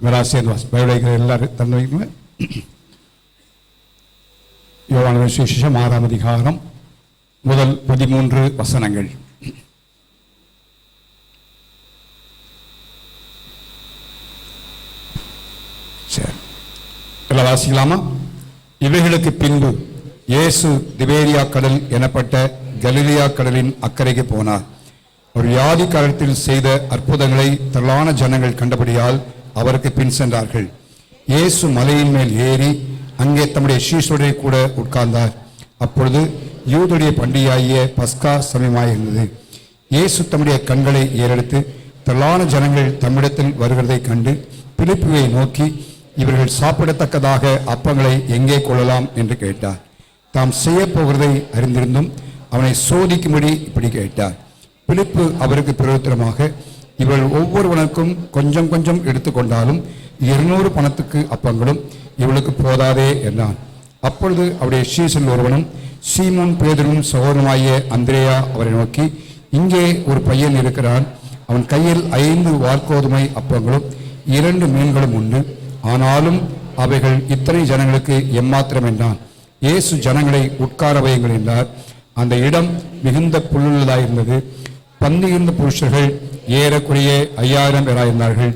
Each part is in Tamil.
எல்லாரும் தந்து யோவான் சுவிசேஷம் 6ஆம் அதிகாரம் முதல் 13 வசனங்கள். எல்லாம் வாசிக்கலாமா? இவைகளுக்கு பின்பு இயேசு திபேரியா கடல் எனப்பட்ட கலிலியா கடலின் அக்கறைக்கு போனார். ஒரு வியாதி காலத்தில் செய்த அற்புதங்களை திரளான ஜனங்கள் கண்டபடியால் அவருக்கு பின் சென்றார்கள். இயேசு மலையின் மேல் ஏறி அங்கே தம்முடைய சீஷரோடே கூட உட்கார்ந்தார். அப்பொழுது யூதருடைய பண்டிகையாகிய பஸ்கா சமயமாயிருந்தது. இயேசு தம்முடைய கண்களை ஏறெடுத்து திரளான ஜனங்கள் தம்மிடத்தில் வருகிறதை கண்டு பிலிப்புவை நோக்கி, இவர்கள் சாப்பிடத்தக்கதாக அப்பங்களை எங்கே கொள்ளலாம் என்று கேட்டார். தாம் செய்ய போகிறதை அறிந்திருந்தும் அவனை சோதிக்கும்படி இப்படி கேட்டார். பிலிப்பு அவருக்கு பிரயோஜனமாக, இவர்கள் ஒவ்வொருவனுக்கும் கொஞ்சம் கொஞ்சம் எடுத்துக்கொண்டாலும் 200 பணத்துக்கு அப்பங்களும் இவளுக்கு போதாதே என்றான். அப்பொழுது அவருடைய சீசன் ஒருவனும் சீமோன் பேதுருவும் சகோதரனுமாகிய அந்திரேயா அவரை நோக்கி, இங்கே ஒரு பையன் இருக்கிறான், அவன் கையில் 5 வாற்கோதுமை அப்பங்களும் 2 மீன்களும் உண்டு, ஆனாலும் அவைகள் இத்தனை ஜனங்களுக்கு எம்மாத்திரம் என்றான். இயேசு ஜனங்களை உட்கார வையுங்கள் என்றார். அந்த இடம் மிகுந்த புல்லுள்ளதாயிருந்தது. பந்தியிருந்த புருஷர்கள் ஏறக்குறைய 5000 பேராயிருந்தார்கள்.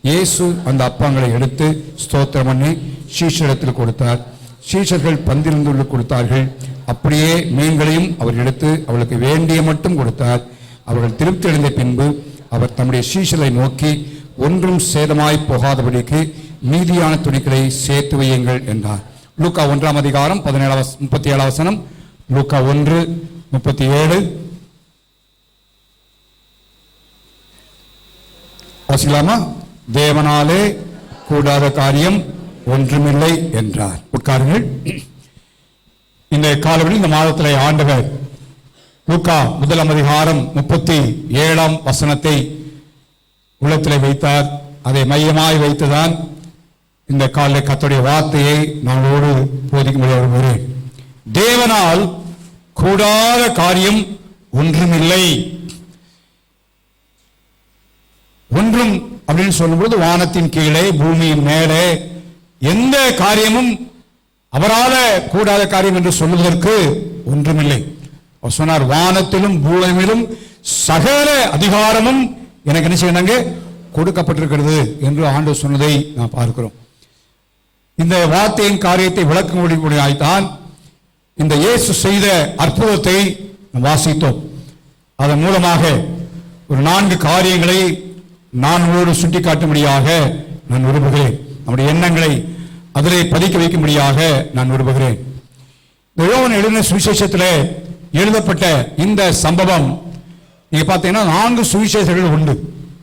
இயேசு அந்த அப்பங்களை எடுத்து ஸ்தோத்திரம் பண்ணி சீஷரிடத்தில் கொடுத்தார். சீஷர்கள் பந்திருந்து கொடுத்தார்கள். அப்படியே மீன்களையும் அவர் எடுத்து அவளுக்கு வேண்டிய மட்டும் கொடுத்தார். அவர்கள் திருப்தி அடைந்த பின்பு அவர் தம்முடைய சீஷரை நோக்கி, ஒன்றும் சேதமாய் போகாதபடிக்கு மீதியான துணிகளை சேர்த்து வையுங்கள் என்றார். லூக்கா 1ஆம் அதிகாரம் 37 வசனம். லூக்கா 1:37 வாசிக்கலாமா? தேவனாலே கூடாத காரியம் ஒன்றுமில்லை என்றார். உட்காருங்கள். இந்த காலவெளி இந்த மாதத்திலே ஆண்டவர் லூக்கா 1ஆம் அதிகாரம் 37ஆம் வசனத்தை உள்ளத்திலே வைத்தார். அதை மையமாய் வைத்துதான் இந்த காலையில் கர்த்தருடைய வார்த்தையை நாங்களோடு போதிக்க முடியாது. தேவனால் கூடாத காரியம் ஒன்றுமில்லை. ஒன்றும் அப்படின்னு சொல்லும்போது வானத்தின் கீழே பூமியின் மேலே எந்த காரியமும் அவரால கூடாத காரியம் என்று சொல்வதற்கு ஒன்றுமில்லை. அவர் சொன்னார், வானத்திலும் பூமியிலும் சகல அதிகாரமும் எனக்கு என்ன செய்யணுங்க கொடுக்கப்பட்டிருக்கிறது என்று ஆண்டவர் சொன்னதை நாம் பார்க்கிறோம். இந்த வார்த்தையின் காரியத்தை விளக்க முடியாய்த்தான் இந்த இயேசு செய்த அற்புதத்தை நாம் வாசித்தோம். அதன் மூலமாக ஒரு 4 காரியங்களை நான் உங்களோடு சுட்டி காட்டும்படியாக நான் விரும்புகிறேன். நம்முடைய எண்ணங்களை அதிலே பதிக்க வைக்கும்படியாக நான் விரும்புகிறேன். யோவான் எழுதின சுவிசேஷத்தில் எழுதப்பட்ட இந்த சம்பவம் நீங்க பார்த்தீங்கன்னா 4 சுவிசேஷர்கள் உண்டு.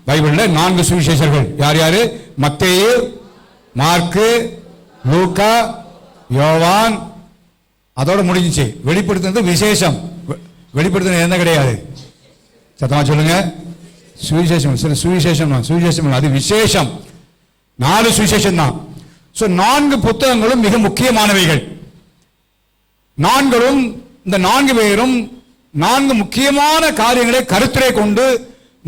பைபிளில் 4 சுவிசேஷர்கள். யார் யாரு? மத்தேயு, மார்க்கு, லூக்கா, யோவான். அதோட முடிஞ்சிச்சு. வெளிப்படுத்துறது விசேஷம். வெளிப்படுத்துறது என்ன கிடையாது. சத்தமா சொல்லுங்க. சுவிசேஷம். சுவிசேஷம் அது விசேஷம். 4 சுவிசேஷம் தான். 4 புத்தகங்களும் மிக முக்கியமானவைகள். 4ம் இந்த 4 பேரும் 4 முக்கியமான காரியங்களை கருத்திலே கொண்டு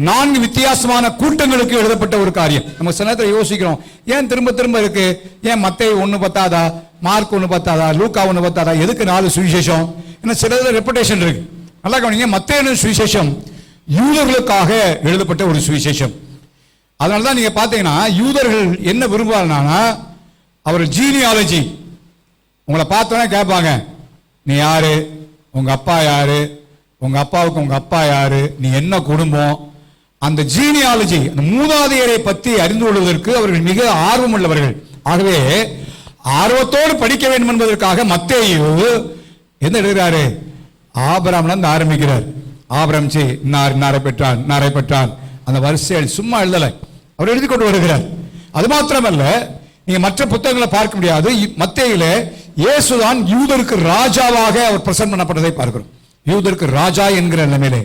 4 வித்தியாசமான கூட்டங்களுக்கு எழுதப்பட்ட ஒரு காரியம். நம்ம சில நேரத்தில் யோசிக்கிறோம், ஏன் திரும்ப திரும்ப இருக்கு? ஏன் மத்தேயு 1 பத்தாதா, மார்க் 1 பத்தாதா, லூக்கா 1 பத்தாதா, எதுக்கு 4 சுவிசேஷம்? ஏன்னா சில ரெப்புடேஷன் இருக்கு. நல்லா கவனிங்க. மத்தேயு சுவிசேஷம் யூதர்களுக்காக எழுதப்பட்ட ஒரு சுவிசேஷம். அதனாலதான் நீங்க பாத்தீங்கன்னா யூதர்கள் என்ன விரும்புவாங்கன்னா, அவர் ஜீனியாலஜி உங்களை பார்த்தோன்னே கேட்பாங்க, நீ யாரு, உங்க அப்பா யாரு, உங்க அப்பாவுக்கு உங்க அப்பா யாரு, நீ என்ன குடும்பம், அந்த ஜீனியாலஜி, அந்த மூதாதையரை பற்றி அறிந்து கொள்வதற்கு அவர்கள் மிக ஆர்வம் உள்ளவர்கள். ஆகவே ஆர்வத்தோடு படிக்க வேண்டும் என்பதற்காக மத்தேயு என்ன எழுதுகிறாரு? ஆபிரகாம்ல இருந்து ஆரம்பிக்கிறார். ஆபிரகாம் இன்னாரை பெற்றான் அந்த வரிசையில் சும்மா எழுதலை, அவர் எழுதி கொண்டு வருகிறார். அது மாத்திரமல்ல, நீங்க மற்ற புத்தகங்களை பார்க்க முடியாது. மத்தேயுல இயேசுதான் யூதருக்கு ராஜாவாக அவர் பிரசன்ட் பண்ணப்பட்டதை பார்க்கிறோம். யூதருக்கு ராஜா என்கிற நிலைமையிலே.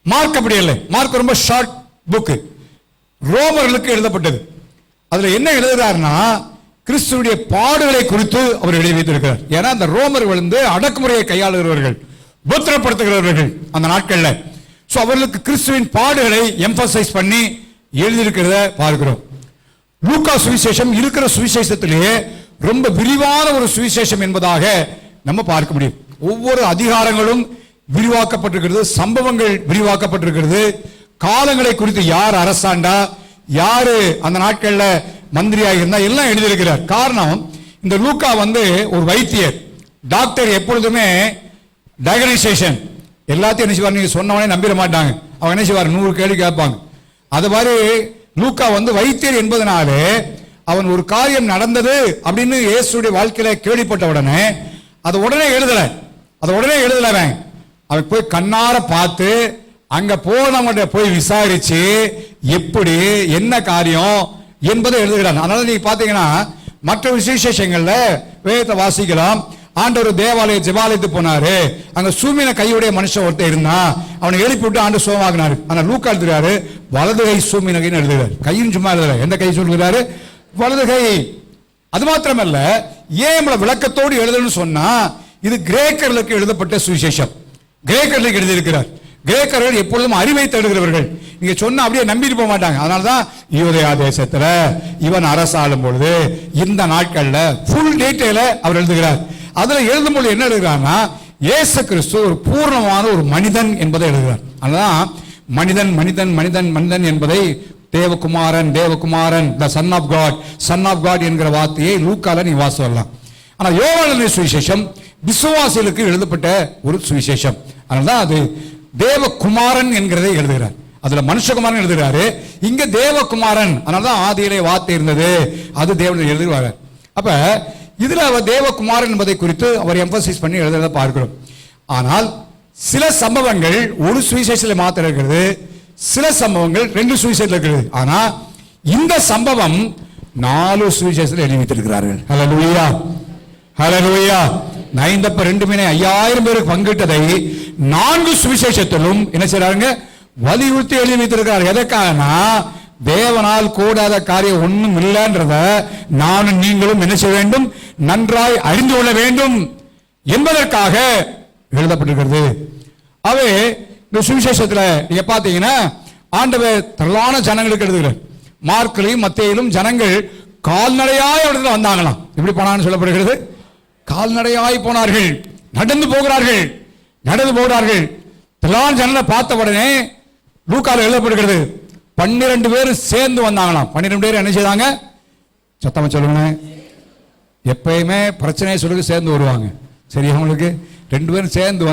மார்க் அப்படி இல்லை. மார்க் ரொம்ப ஷார்ட் புக், ரோமர்களுக்கு எழுதப்பட்டது. அதுல என்ன எழுதுறாருன்னா, கிறிஸ்துவுடைய பாடுகளை குறித்து அவர் எழுதி வைத்திருக்கிறார். ஏன்னா அந்த ரோமர்கள் அடக்குமுறையை கையாளுகிறவர்கள், உபத்திரப்படுத்துகிறவர்கள் அந்த நாட்கள்ல. அவர்களுக்கு கிறிஸ்துவின் பாடுகளை எம்பசைஸ் பண்ணி எழுதியிருக்கிறத பார்க்கிறோம். லூக்கா சுவிசேஷம் இருக்கிற சுவிசேஷத்திலேயே ரொம்ப விரிவான ஒரு சுவிசேஷம் என்பதாக நம்ம பார்க்க முடியும். ஒவ்வொரு அதிகாரங்களும் விரிவாக்கப்பட்டிருக்கிறது, சம்பவங்கள் விரிவாக்கப்பட்டிருக்கிறது, காலங்களை குறித்து யார் அரசாண்டா, யாரு அந்த நாட்கள்ல மந்திரியாக இருந்தா எல்லாம் எழுதியிருக்கிறார். காரணம், இந்த லூக்கா ஒரு வைத்தியர், டாக்டர். எப்பொழுதுமே டயக்னைசேஷன் எல்லாத்தையும் என்ன செய்வார், நீங்க சொன்னவனே நம்பிட மாட்டாங்க. அவங்க என்ன செய்வார், 100 கேள்வி கேட்பாங்க. அது மாதிரி லூக்கா வைத்தியர் என்பதனாலே அவன் ஒரு காரியம் நடந்தது அப்படின்னு இயேசுடைய வாழ்க்கையில கேள்விப்பட்ட உடனே அதை உடனே எழுதல அவன் போய் கண்ணார பார்த்து அங்க போனவங்க போய் விசாரிச்சு எப்படி என்ன காரியம் என்பதை எழுதுகிறான். அதனால நீங்க பாத்தீங்கன்னா மற்ற விசேஷங்கள்ல வேதத்தை வாசிக்கலாம். ஆண்டவர் ஜெபாலயத்துக்கு போனாரு, அங்க சூமின கையுடைய மனுஷன் ஒருத்தர் இருந்தான், அவனை எழுப்பி விட்டு ஆண்டு சோமாகினாரு. ஆனா லூக்கா எழுதுறாரு வலது கை சூமின கைன்னு எழுதுறாரு. கையும் சும்மா எழுதுற, எந்த கை சொல்லுகிறாரு, வலது கை. அது மாத்திரமல்ல, ஏன் விளக்கத்தோடு எழுதணும்னு சொன்னா இது கிரேக்கர்களுக்கு எழுதப்பட்ட சுவிசேஷம். கிரேக்கர்களுக்கு எழுதியிருக்கிறார். கிரேக்கர்கள் எப்பொழுதும் அறிவை தேடுகிறவர்கள். நீங்க சொன்ன அப்படியே நம்பிட்டு போக மாட்டாங்க. அதனாலதான் யூதேயா தேசத்துல இவன் அரசாளும் பொழுது இந்த நாட்கள்ல ஃபுல் டீடைல அவர் எழுதுகிறார். அதுல எழுதும்போது என்ன எழுதுகிறார்னா, இயேசு கிறிஸ்து ஒரு பூர்ணமான ஒரு மனிதன் என்பதை எழுதுகிறார். அதான் மனிதன் மனிதன் மனிதன் மனிதன் என்பதை தேவகுமாரன் த சன் ஆஃப் காட் என்கிற வார்த்தையை லூக்கால நீ வாசிக்கலாம். ஆனா யோவான் சுவிசேஷம் விசுவாசிகளுக்கு எழுதப்பட்ட ஒரு சுவிசேஷம். அதனால்தான் அது தேவகுமாரன் என்கிறதை எழுதுகிறார். அதுல மனுஷகுமாரன் எழுதுகிறாரு, இங்க தேவகுமாரன். அதனாலதான் ஆதியிலே வார்த்தை இருந்தது, அது தேவன் எழுதுவார். அப்ப இதுல அவர் தேவகுமாரன் என்பதை குறித்து அவர் எம்பசிஸ் பண்ணி எழுதுறத பார்க்கிறோம். ஆனால் சில சம்பவங்கள் ஒரு சுவிசேஷத்தில் மாத்திரம் இருக்கிறது, சில சம்பவங்கள் 2 சுவிசேஷத்தில் இருக்கிறது. ஆனா இந்த சம்பவம் 4 சுவிசேஷத்தில் எழுதி வைத்திருக்கிறார்கள். ஹல்லேலூயா, ஹல்லேலூயா. 2 மீனை 5000 பேருக்கு பங்கிட்டதை 4 சுவிசேஷத்திலும் என்ன செய்றாங்க, வலியுறுத்தி எழுதி வைத்திருக்கிறார். எதற்காகனா, தேவனால் கூடாத காரியம் ஒன்றும் இல்லைன்றத நானும் நீங்களும் என்ன செய்ய வேண்டும், நன்றாய் அறிந்து கொள்ள வேண்டும் என்பதற்காக எழுதப்பட்டிருக்கிறது. அவை இந்த சுவிசேஷத்துல நீங்க பாத்தீங்கன்னா ஆண்டவர் திரளான ஜனங்களுக்கு எழுதுகிறார். மார்க்கிலும் மத்தேயிலும் ஜனங்கள் கால்நடையாய் இடத்துல வந்தாங்களாம். எப்படி போனான்னு சொல்லப்படுகிறது, கால்நடையாய் போனார்கள், நடந்து போகிறார்கள். திரளான ஜனங்களை பார்த்த உடனே லூக்கால எழுதப்படுகிறது 12 பேர் சேர்ந்து வந்தாங்களாம். 12 பேர் என்ன செய்தாங்க, சத்தமா சொல்லுங்க. எப்பயுமே பிரச்சனையை சொல்லி சேர்ந்து வருவாங்க. சரி, அவங்களுக்கு 2 பேரும் சேர்ந்து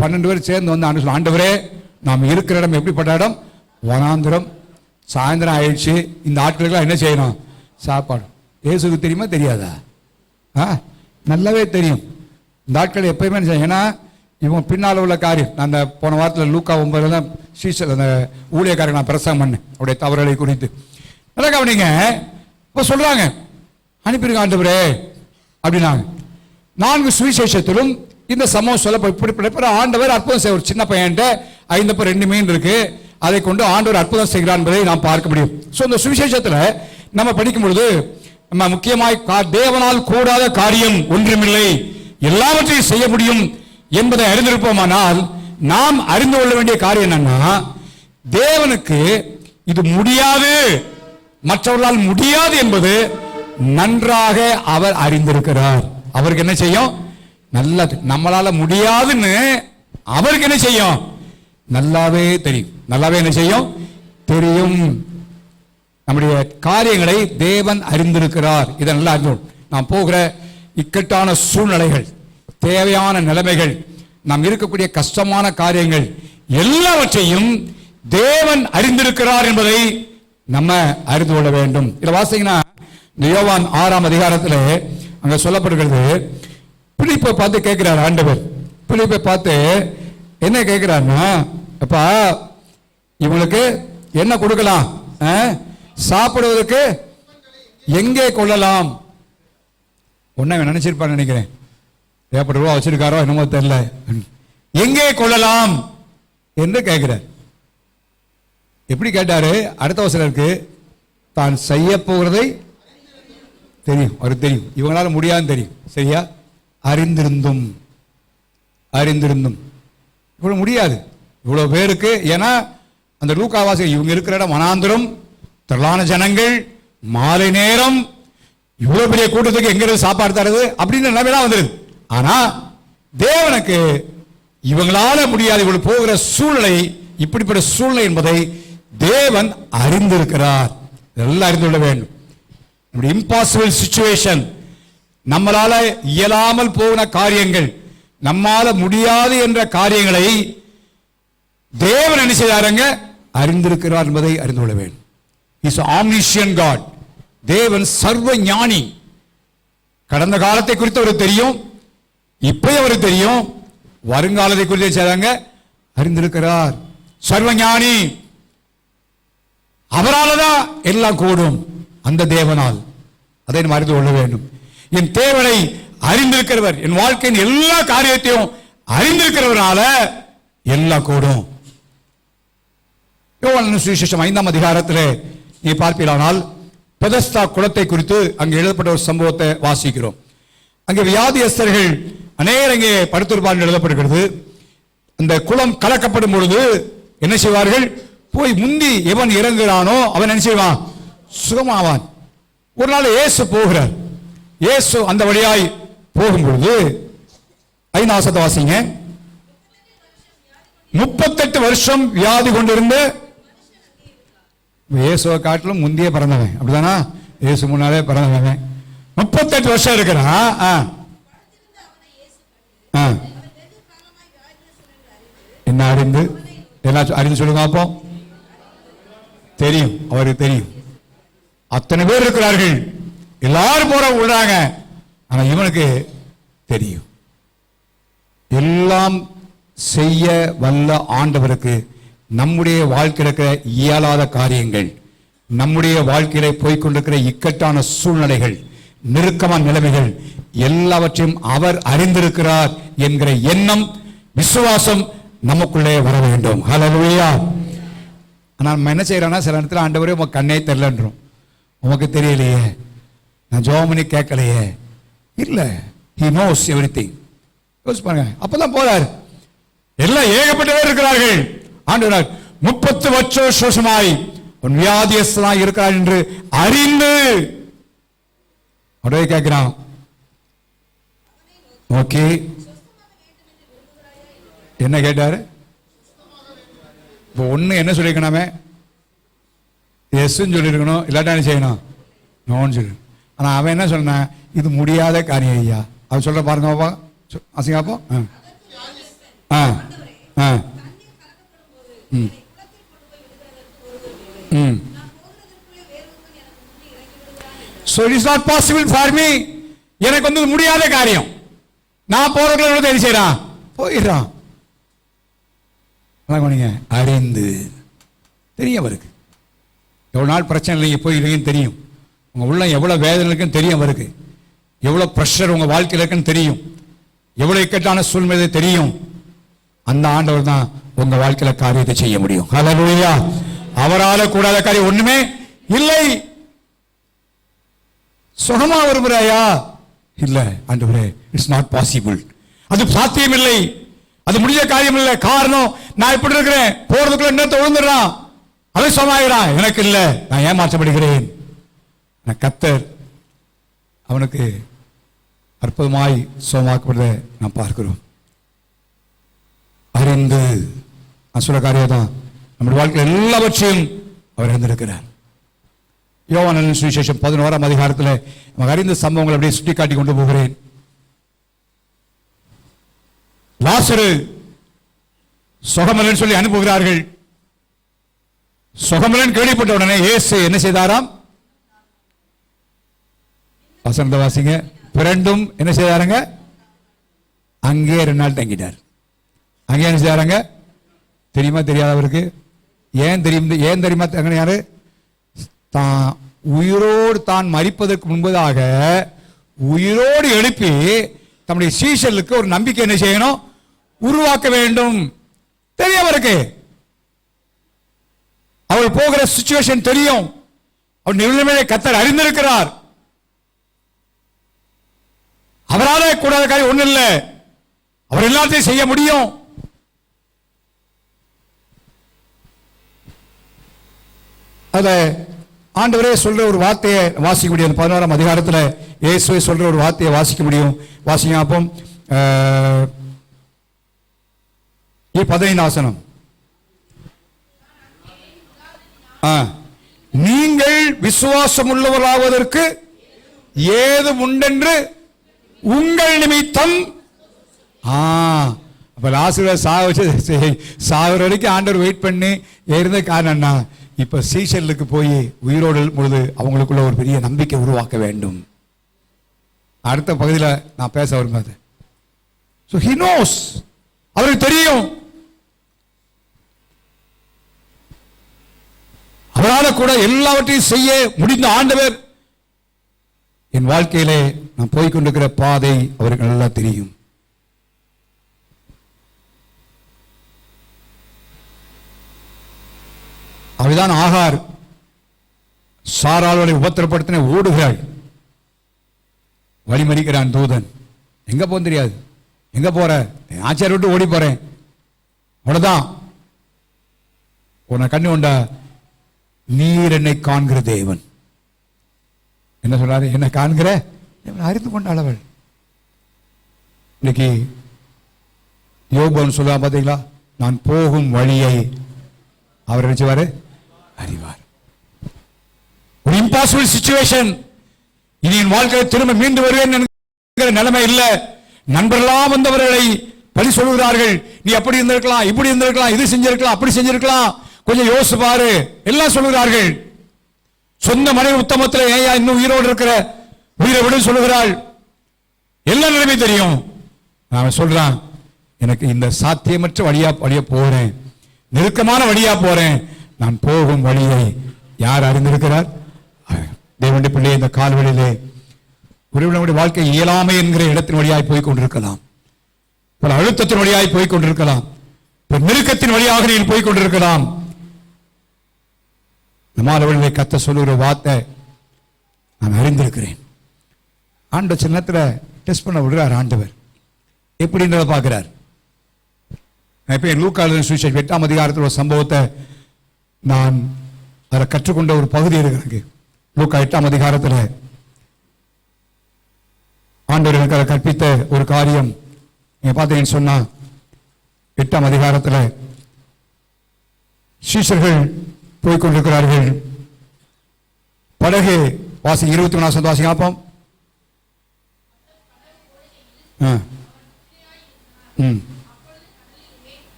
12 பேர் சேர்ந்து ஆண்டவரே, நாம் இருக்கிற இடம் எப்படிப்பட்ட இடம், வனாந்திரம். சாயந்தரம் ஆயிடுச்சு, இந்த ஆட்களுக்கெல்லாம் என்ன செய்யணும், சாப்பாடு. இயேசுக்கு தெரியுமா தெரியாதா? நல்லாவே தெரியும். இந்த ஆட்கள் எப்பயுமே ஏன்னா இவங்க பின்னால் உள்ள காரியம். நான் அந்த போன வாரத்தில் லூக்கா 9 ஸ்ரீசல் அந்த ஊழியக்காரங்க நான் பிரசங்கம் பண்ணேன், அவருடைய தவறுகளை குறித்து. நல்லா கவனிங்க. இப்போ சொல்றாங்க, அனுப்பிடுங்க ஆண்டவரே அப்படின்னாங்க. 4 சுவிசேஷத்திலும் இந்த சம்பவம் சொல்ல ஆண்டவர் அற்புதம் செய்ய, ஒரு சின்ன பையன்ட்ட 5 மீன் இருக்கு, அதை கொண்டு ஆண்டவர் அற்புதம் செய்கிறார் என்பதை நாம் பார்க்க முடியும். ஸோ இந்த சுவிசேஷத்தில் நம்ம படிக்கும் பொழுது நம்ம முக்கியமாய் தேவனால் கூடாத காரியம் ஒன்றுமில்லை, எல்லாவற்றையும் செய்ய முடியும் என்பதை அறிந்திருப்போமானால் நாம் அறிந்து கொள்ள வேண்டிய காரியம் என்னன்னா, தேவனுக்கு இது முடியாது, மற்றவர்களால் முடியாது என்பது நன்றாக அவர் அறிந்திருக்கிறார். அவருக்கு என்ன செய்யும், நல்லது. நம்மளால முடியாதுன்னு அவருக்கு என்ன செய்யும், நல்லாவே தெரியும். நல்லாவே என்ன செய்யும், தெரியும். நம்முடைய காரியங்களை தேவன் அறிந்திருக்கிறார். இதை நல்லா அறிந்தோம். நாம் போகிற இக்கட்டான சூழ்நிலைகள், தேவையான நிலைமைகள், நாம் இருக்கக்கூடிய கஷ்டமான காரியங்கள் எல்லாவற்றையும் தேவன் அறிந்திருக்கிறார் என்பதை நம்ம அறிந்து கொள்ள வேண்டும். இதை வாசிங்கன்னா யோவான் 6ஆம் அதிகாரத்தில் அங்க சொல்லப்படுகிறது, பிலிப்பை பார்த்து கேட்கிறார் ஆண்டவர். பிலிப்பை பார்த்து என்ன கேட்கிறாருன்னா, அப்பா இவங்களுக்கு என்ன கொடுக்கலாம், சாப்பிடுவதற்கு எங்கே கொள்ளலாம்? ஒன்ன நினைச்சிருப்பான்னு நினைக்கிறேன், ஏற்பட்ட ரூபா வச்சிருக்காரோ என்னமோ தெரியல, எங்கே கொள்ளலாம் என்று கேட்கிறார். எப்படி கேட்டாரு? அடுத்த வசனம் இருக்கு, தான் செய்ய போகிறதை தெரியும், அவருக்கு தெரியும், இவங்களால முடியாதுன்னு தெரியும். சரியா? அறிந்திருந்தும் இவ்வளவு முடியாது, இவ்வளவு பேருக்கு. ஏன்னா அந்த லூக்காவாசி இவங்க இருக்கிற இடம் வனாந்திரம், திரளான ஜனங்கள், மாலை நேரம் இவ்வளவு பெரிய கூட்டத்துக்கு எங்க இருந்து சாப்பாடு தருது அப்படின்னு நிலைமையெல்லாம் வந்துருது. ஆனா தேவனுக்கு இவங்களால முடியாது, இவ்வளவு போகிற சூழ்நிலை இப்படிப்பட்ட சூழ்நிலை என்பதை தேவன் அறிந்திருக்கிறார். இதெல்லாம் அறிந்து கொள்ள வேண்டும். இம்பாசிபிள் சிச்சுவேஷன், நம்மளால இயலாமல் போகிற காரியங்கள், நம்மால முடியாது என்ற காரியங்களை தேவன் என்ன செய்தாருங்க? அறிந்திருக்கிறார் என்பதை அறிந்து கொள்ள வேண்டும். Is omniscient God. தேவன் சர்வ ஞானி. கடந்த காலத்தை குறித்து அவருக்கு தெரியும், இப்ப அவருக்கு தெரியும், வருங்காலத்தை குறித்து செய்தாங்க அறிந்திருக்கிறார். சர்வ ஞானி. அவரால் தான் எல்லாம் கூடும், அந்த தேவனால். அதை நம்ம அறிந்து கொள்ள வேண்டும். என் தேவனை அறிந்திருக்கிறவர், என் வாழ்க்கையின் எல்லா காரியத்தையும் அறிந்திருக்கிறவரால எல்லாம் கூடும். யோவான் சுவிசேஷம் 5ஆம் அதிகாரத்தில் நீ பார்ப்பீரானால் பெதஸ்தா குளத்தை குறித்து அங்கே எழுதப்பட்ட ஒரு சம்பவத்தை வாசிக்கிறோம். அங்கே வியாதியஸ்தர்கள் அநேகர் அங்கே படுத்திருப்பார்கள் எழுதப்படுகிறது. அந்த குளம் கலக்கப்படும் பொழுது என்ன செய்வார்கள்? போய் முந்தி எவன் இறங்குகிறானோ அவன் என்ன செய்வான்? சுகமாவான். ஒரு நாள் இயேசு போகிறார். இயேசு அந்த வழியாய் போகும்பொழுது 5ஆம் வசனத்தை வாசிங்க. 38 வருஷம் வியாதி கொண்டிருந்த, இயேசுவை காட்டிலும் முந்தைய பிறந்தவன், அப்படிதானா? இயேசு முன்னாலே பிறந்தவன் 38 வருஷம் இருக்கிறான். என்ன அறிந்து? என்ன அறிந்து சொல்லுங்க அப்போ. தெரியும், அவருக்கு தெரியும். அத்தனை பேர் இருக்கிறார்கள், எல்லாரும் போற விடுறாங்க, ஆனா இவனுக்கு தெரியும். எல்லாம் செய்ய வல்ல ஆண்டவருக்கு நம்முடைய வாழ்க்கையில் இருக்கிற இயலாத காரியங்கள், நம்முடைய வாழ்க்கையில போய்கொண்டிருக்கிற இக்கட்டான சூழ்நிலைகள், நெருக்கமான நிலைமைகள் எல்லாவற்றையும் அவர் அறிந்திருக்கிறார் என்கிற எண்ணம், விசுவாசம் நமக்குள்ளே வர வேண்டும். ஹல்லேலூயா. ஆனால் நம்ம என்ன செய்யறோம்னா, சில நேரத்தில் ஆண்டவரே உங்க கண்ணே தெரியலன்றோம். உமக்கு தெரியலையே, நான் ஜெபம் பண்ணி கேட்கலையே. இல்ல, he knows everything. யோசிச்சு பாருங்க. அப்பதான் போறார். எல்லாம் ஏகப்பட்ட பேர் இருக்கிறார்கள். ஆண்டவர் 30 வருஷமாய் வியாதியஸ்தனாய் இருக்கிறார் என்று அறிந்து அப்படியே கேட்கிறான். ஓகே, என்ன கேட்டாரு? இப்போ ஒண்ணு என்ன சொல்லிருக்கணுமே, எஸ் சொல்லிருக்கணும், இல்லாட்டா என்ன செய்யணும்? நோன்னு சொல்லு. ஆனா அவன் என்ன சொன்னான்? இது முடியாத காரியம் ஐயா. அவன் சொல்ற பாருங்கப்பா, அசிங்கப்போ. So it is not possible for me. எனக்கு வந்து முடியாத காரியம். நான் போறதுல என்ன செய்யறான்? போயிடுறான். அறிந்து தெரியும் அவருக்கு. எவ்வளவு நாள் பிரச்சனை இல்லைங்க போயிருக்கீங்கன்னு தெரியும். உங்க உள்ள எவ்வளவு வேதனை இருக்குன்னு தெரியும் அவருக்கு. எவ்வளவு பிரஷர் உங்க வாழ்க்கையில் இருக்குன்னு தெரியும். எவ்வளவு இக்கட்டான சூழ்நிலை தெரியும். அந்த ஆண்டவர் தான் உங்க வாழ்க்கையில காரியத்தை செய்ய முடியும். ஹல்லேலூயா. அவரால கூடாத காரியம் ஒண்ணுமே இல்லை. சுகமா வருகிறாயா? இல்ல ஆண்டவரே, இட்ஸ் நாட் பாசிபிள். அது சாத்தியம் இல்லை, அது முடிய காரியம் இல்லை. காரணம், நான் இப்படி இருக்கிறேன், போறதுக்குள்ள என்னத்தை விழுந்துடுறான், அவன் சுகமாகிறான். எனக்கு இல்ல, நான் ஏமாற்றப்படுகிறேன். கர்த்தர் அவனுக்கு அற்புதமாய் சுகமாக்கப்படுறதை நாம் பார்க்கிறோம். அறிந்து அசுர காரியம் தான் நம்முடைய வாழ்க்கையில் எல்லாவற்றையும் அவர் அறிந்திருக்கிறார். யோவான் சுவிசேஷம் 11ஆம் அதிகாரத்தில் நமக்கு அறிந்த சம்பவங்களை அப்படியே சுட்டி காட்டி கொண்டு போகிறேன். லாசரு சுகமலன் சொல்லி அனுப்புகிறார்கள். சுகமலன் கேள்விப்பட்ட உடனே இயேசு என்ன செய்தாராம்? வசனத்தை வாசிங்க. பிறண்டும் என்ன செய்தாருங்க? அங்கே 2 நாள் தங்கிட்டார். அங்கே என்ன செய்யாருங்க? தெரியுமா தெரியாதவருக்கு? ஏன் தெரியுமா தங்கினாரு? தான் உயிரோடு, தான் மரிப்பதற்கு முன்பதாக உயிரோடு எழுப்பி தம்முடைய சீஷர்களுக்கு ஒரு நம்பிக்கை என்ன செய்யணும்? உருவாக்க வேண்டும். தெரியும் அவருக்கு. அவள் போகிற சிச்சுவேஷன் தெரியும். அவர் நிலைமையை கர்த்தர் அறிந்திருக்கிறார். அவராலே கூடாத காரியம் ஒண்ணு இல்லை. அவர் எல்லாத்தையும் செய்ய முடியும். அதை ஆண்டவரே சொல்ற ஒரு வார்த்தையை வாசிக்க முடியும். 11ஆம் அதிகாரத்தில் இயேசுவை சொல்ற ஒரு வார்த்தையை வாசிக்க முடியும். வாசிங்க அப்போ 15 வசனம். நீங்கள் விசுவாசம் உள்ளவராவதற்கு ஏது உண்டென்று உங்கள் நிமித்தம். அப்ப லாசருவை சாகுற வரைக்கும் ஆண்டவர் வெயிட் பண்ணி இருந்த காரணம்னா இப்ப சீஷலுக்கு போய் உயிரோடு பொழுது அவங்களுக்குள்ள ஒரு பெரிய நம்பிக்கை உருவாக்க வேண்டும். அடுத்த பகுதியில் நான் பேச வரும்போது he knows, அவருக்கு தெரியும். அவரால் கூட எல்லாவற்றையும் செய்ய முடிந்த ஆண்டவர் என் வாழ்க்கையிலே நான் போய்கொண்டிருக்கிற பாதை அவருக்கு நல்லா தெரியும். அவர்தான் ஆகார் சாராளை உபத்திரப்படுத்தின ஓடுகிறாள். வழிமறிக்கிறான் தூதன். எங்க போன்னு தெரியாது. எங்க போற? ஆச்சார விட்டு ஓடி போறேன். அவ்வளவுதான். உன்னை கண்ணு கொண்டா நீர் என்னை காண்கிற தேவன். என்ன சொல்றாரு? என்ன காண்கிற அறிந்து கொண்டாள் அவள். இன்னைக்கு யோபு சொல்லுவா பார்த்தீங்களா, நான் போகும் வழியை அவர் நினைச்சுவாரு அறிவார். ஒரு இம்பாசிபிள் சிச்சுவேஷன். இனி என் வாழ்க்கையை திரும்ப மீண்டு வருவேன் என்கிற நிலைமை இல்லை. நண்பர்களாம் வந்தவர்களை பழி சொல்லுகிறார்கள். நீ அப்படி இருந்திருக்கலாம், இப்படி இருந்திருக்கலாம், இது செஞ்சிருக்கலாம், அப்படி செஞ்சிருக்கலாம், கொஞ்சம் யோசிச்சு பாரு எல்லாம் சொல்லுகிறார்கள். சொந்த மனைவி உத்தமத்தில் ஏன் இன்னும் உயிரோடு இருக்கிற உயிரை விட சொல்லுகிறாள். எல்லா நிலைமை தெரியும். நான் சொல்றான், எனக்கு இந்த சாத்தியமற்ற வழியா போறேன், நெருக்கமான வழியா போறேன். நான் போகும் வழியை யார் அறிந்திருக்கிறார்? தேவனுடைய பிள்ளை. இந்த கால்வழியிலே ஒருவனுடைய வாழ்க்கை இயலாமை என்கிற இடத்தின் வழியாய் போய் கொண்டிருக்கலாம், பல அழுத்தத்தின் வழியாய் போய் கொண்டிருக்கலாம், நெருக்கத்தின் வழியாக நீ போய் கொண்டிருக்கலாம். நம்மால் கத்த சொல்லுகிற வார்த்தை நான் அறிந்திருக்கிறேன். ஆண்ட சின்னத்தில் டெஸ்ட் பண்ண விடுறார் ஆண்டவர். எப்படின்றத பார்க்கிறார். இப்ப லூக்காவின் சுவிசேஷம் 8ஆம் அதிகாரத்தில் ஒரு சம்பவத்தை நான் அதை கற்றுக்கொண்ட ஒரு பகுதி இருக்கு. லூக்கா 8ஆம் அதிகாரத்தில் ஆண்டவர் எனக்கு அதை கற்பித்த ஒரு காரியம் நீங்க பார்த்தீங்கன்னு சொன்னா, 8ஆம் அதிகாரத்தில் சீஷர்கள் போய்கொண்டிருக்கிறார்கள். படகு வாசி 23 வாசி காப்போம்.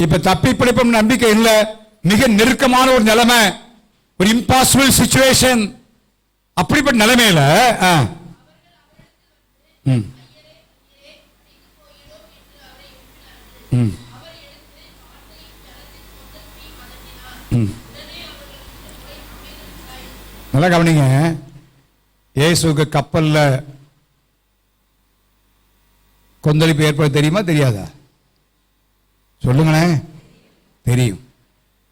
இப்ப தப்பி பிடிப்பும் நம்பிக்கை இல்லை. மிக நெருக்கமான ஒரு நிலைமை, ஒரு இம்பாசிபிள் சிச்சுவேஷன். அப்படிப்பட்ட நிலைமையில நல்லா கவனிங்க. இயேசுக்கு கப்பல்ல கொந்தளிப்பு ஏற்பட தெரியுமா தெரியாதா? சொல்லுங்களேன். தெரியும்.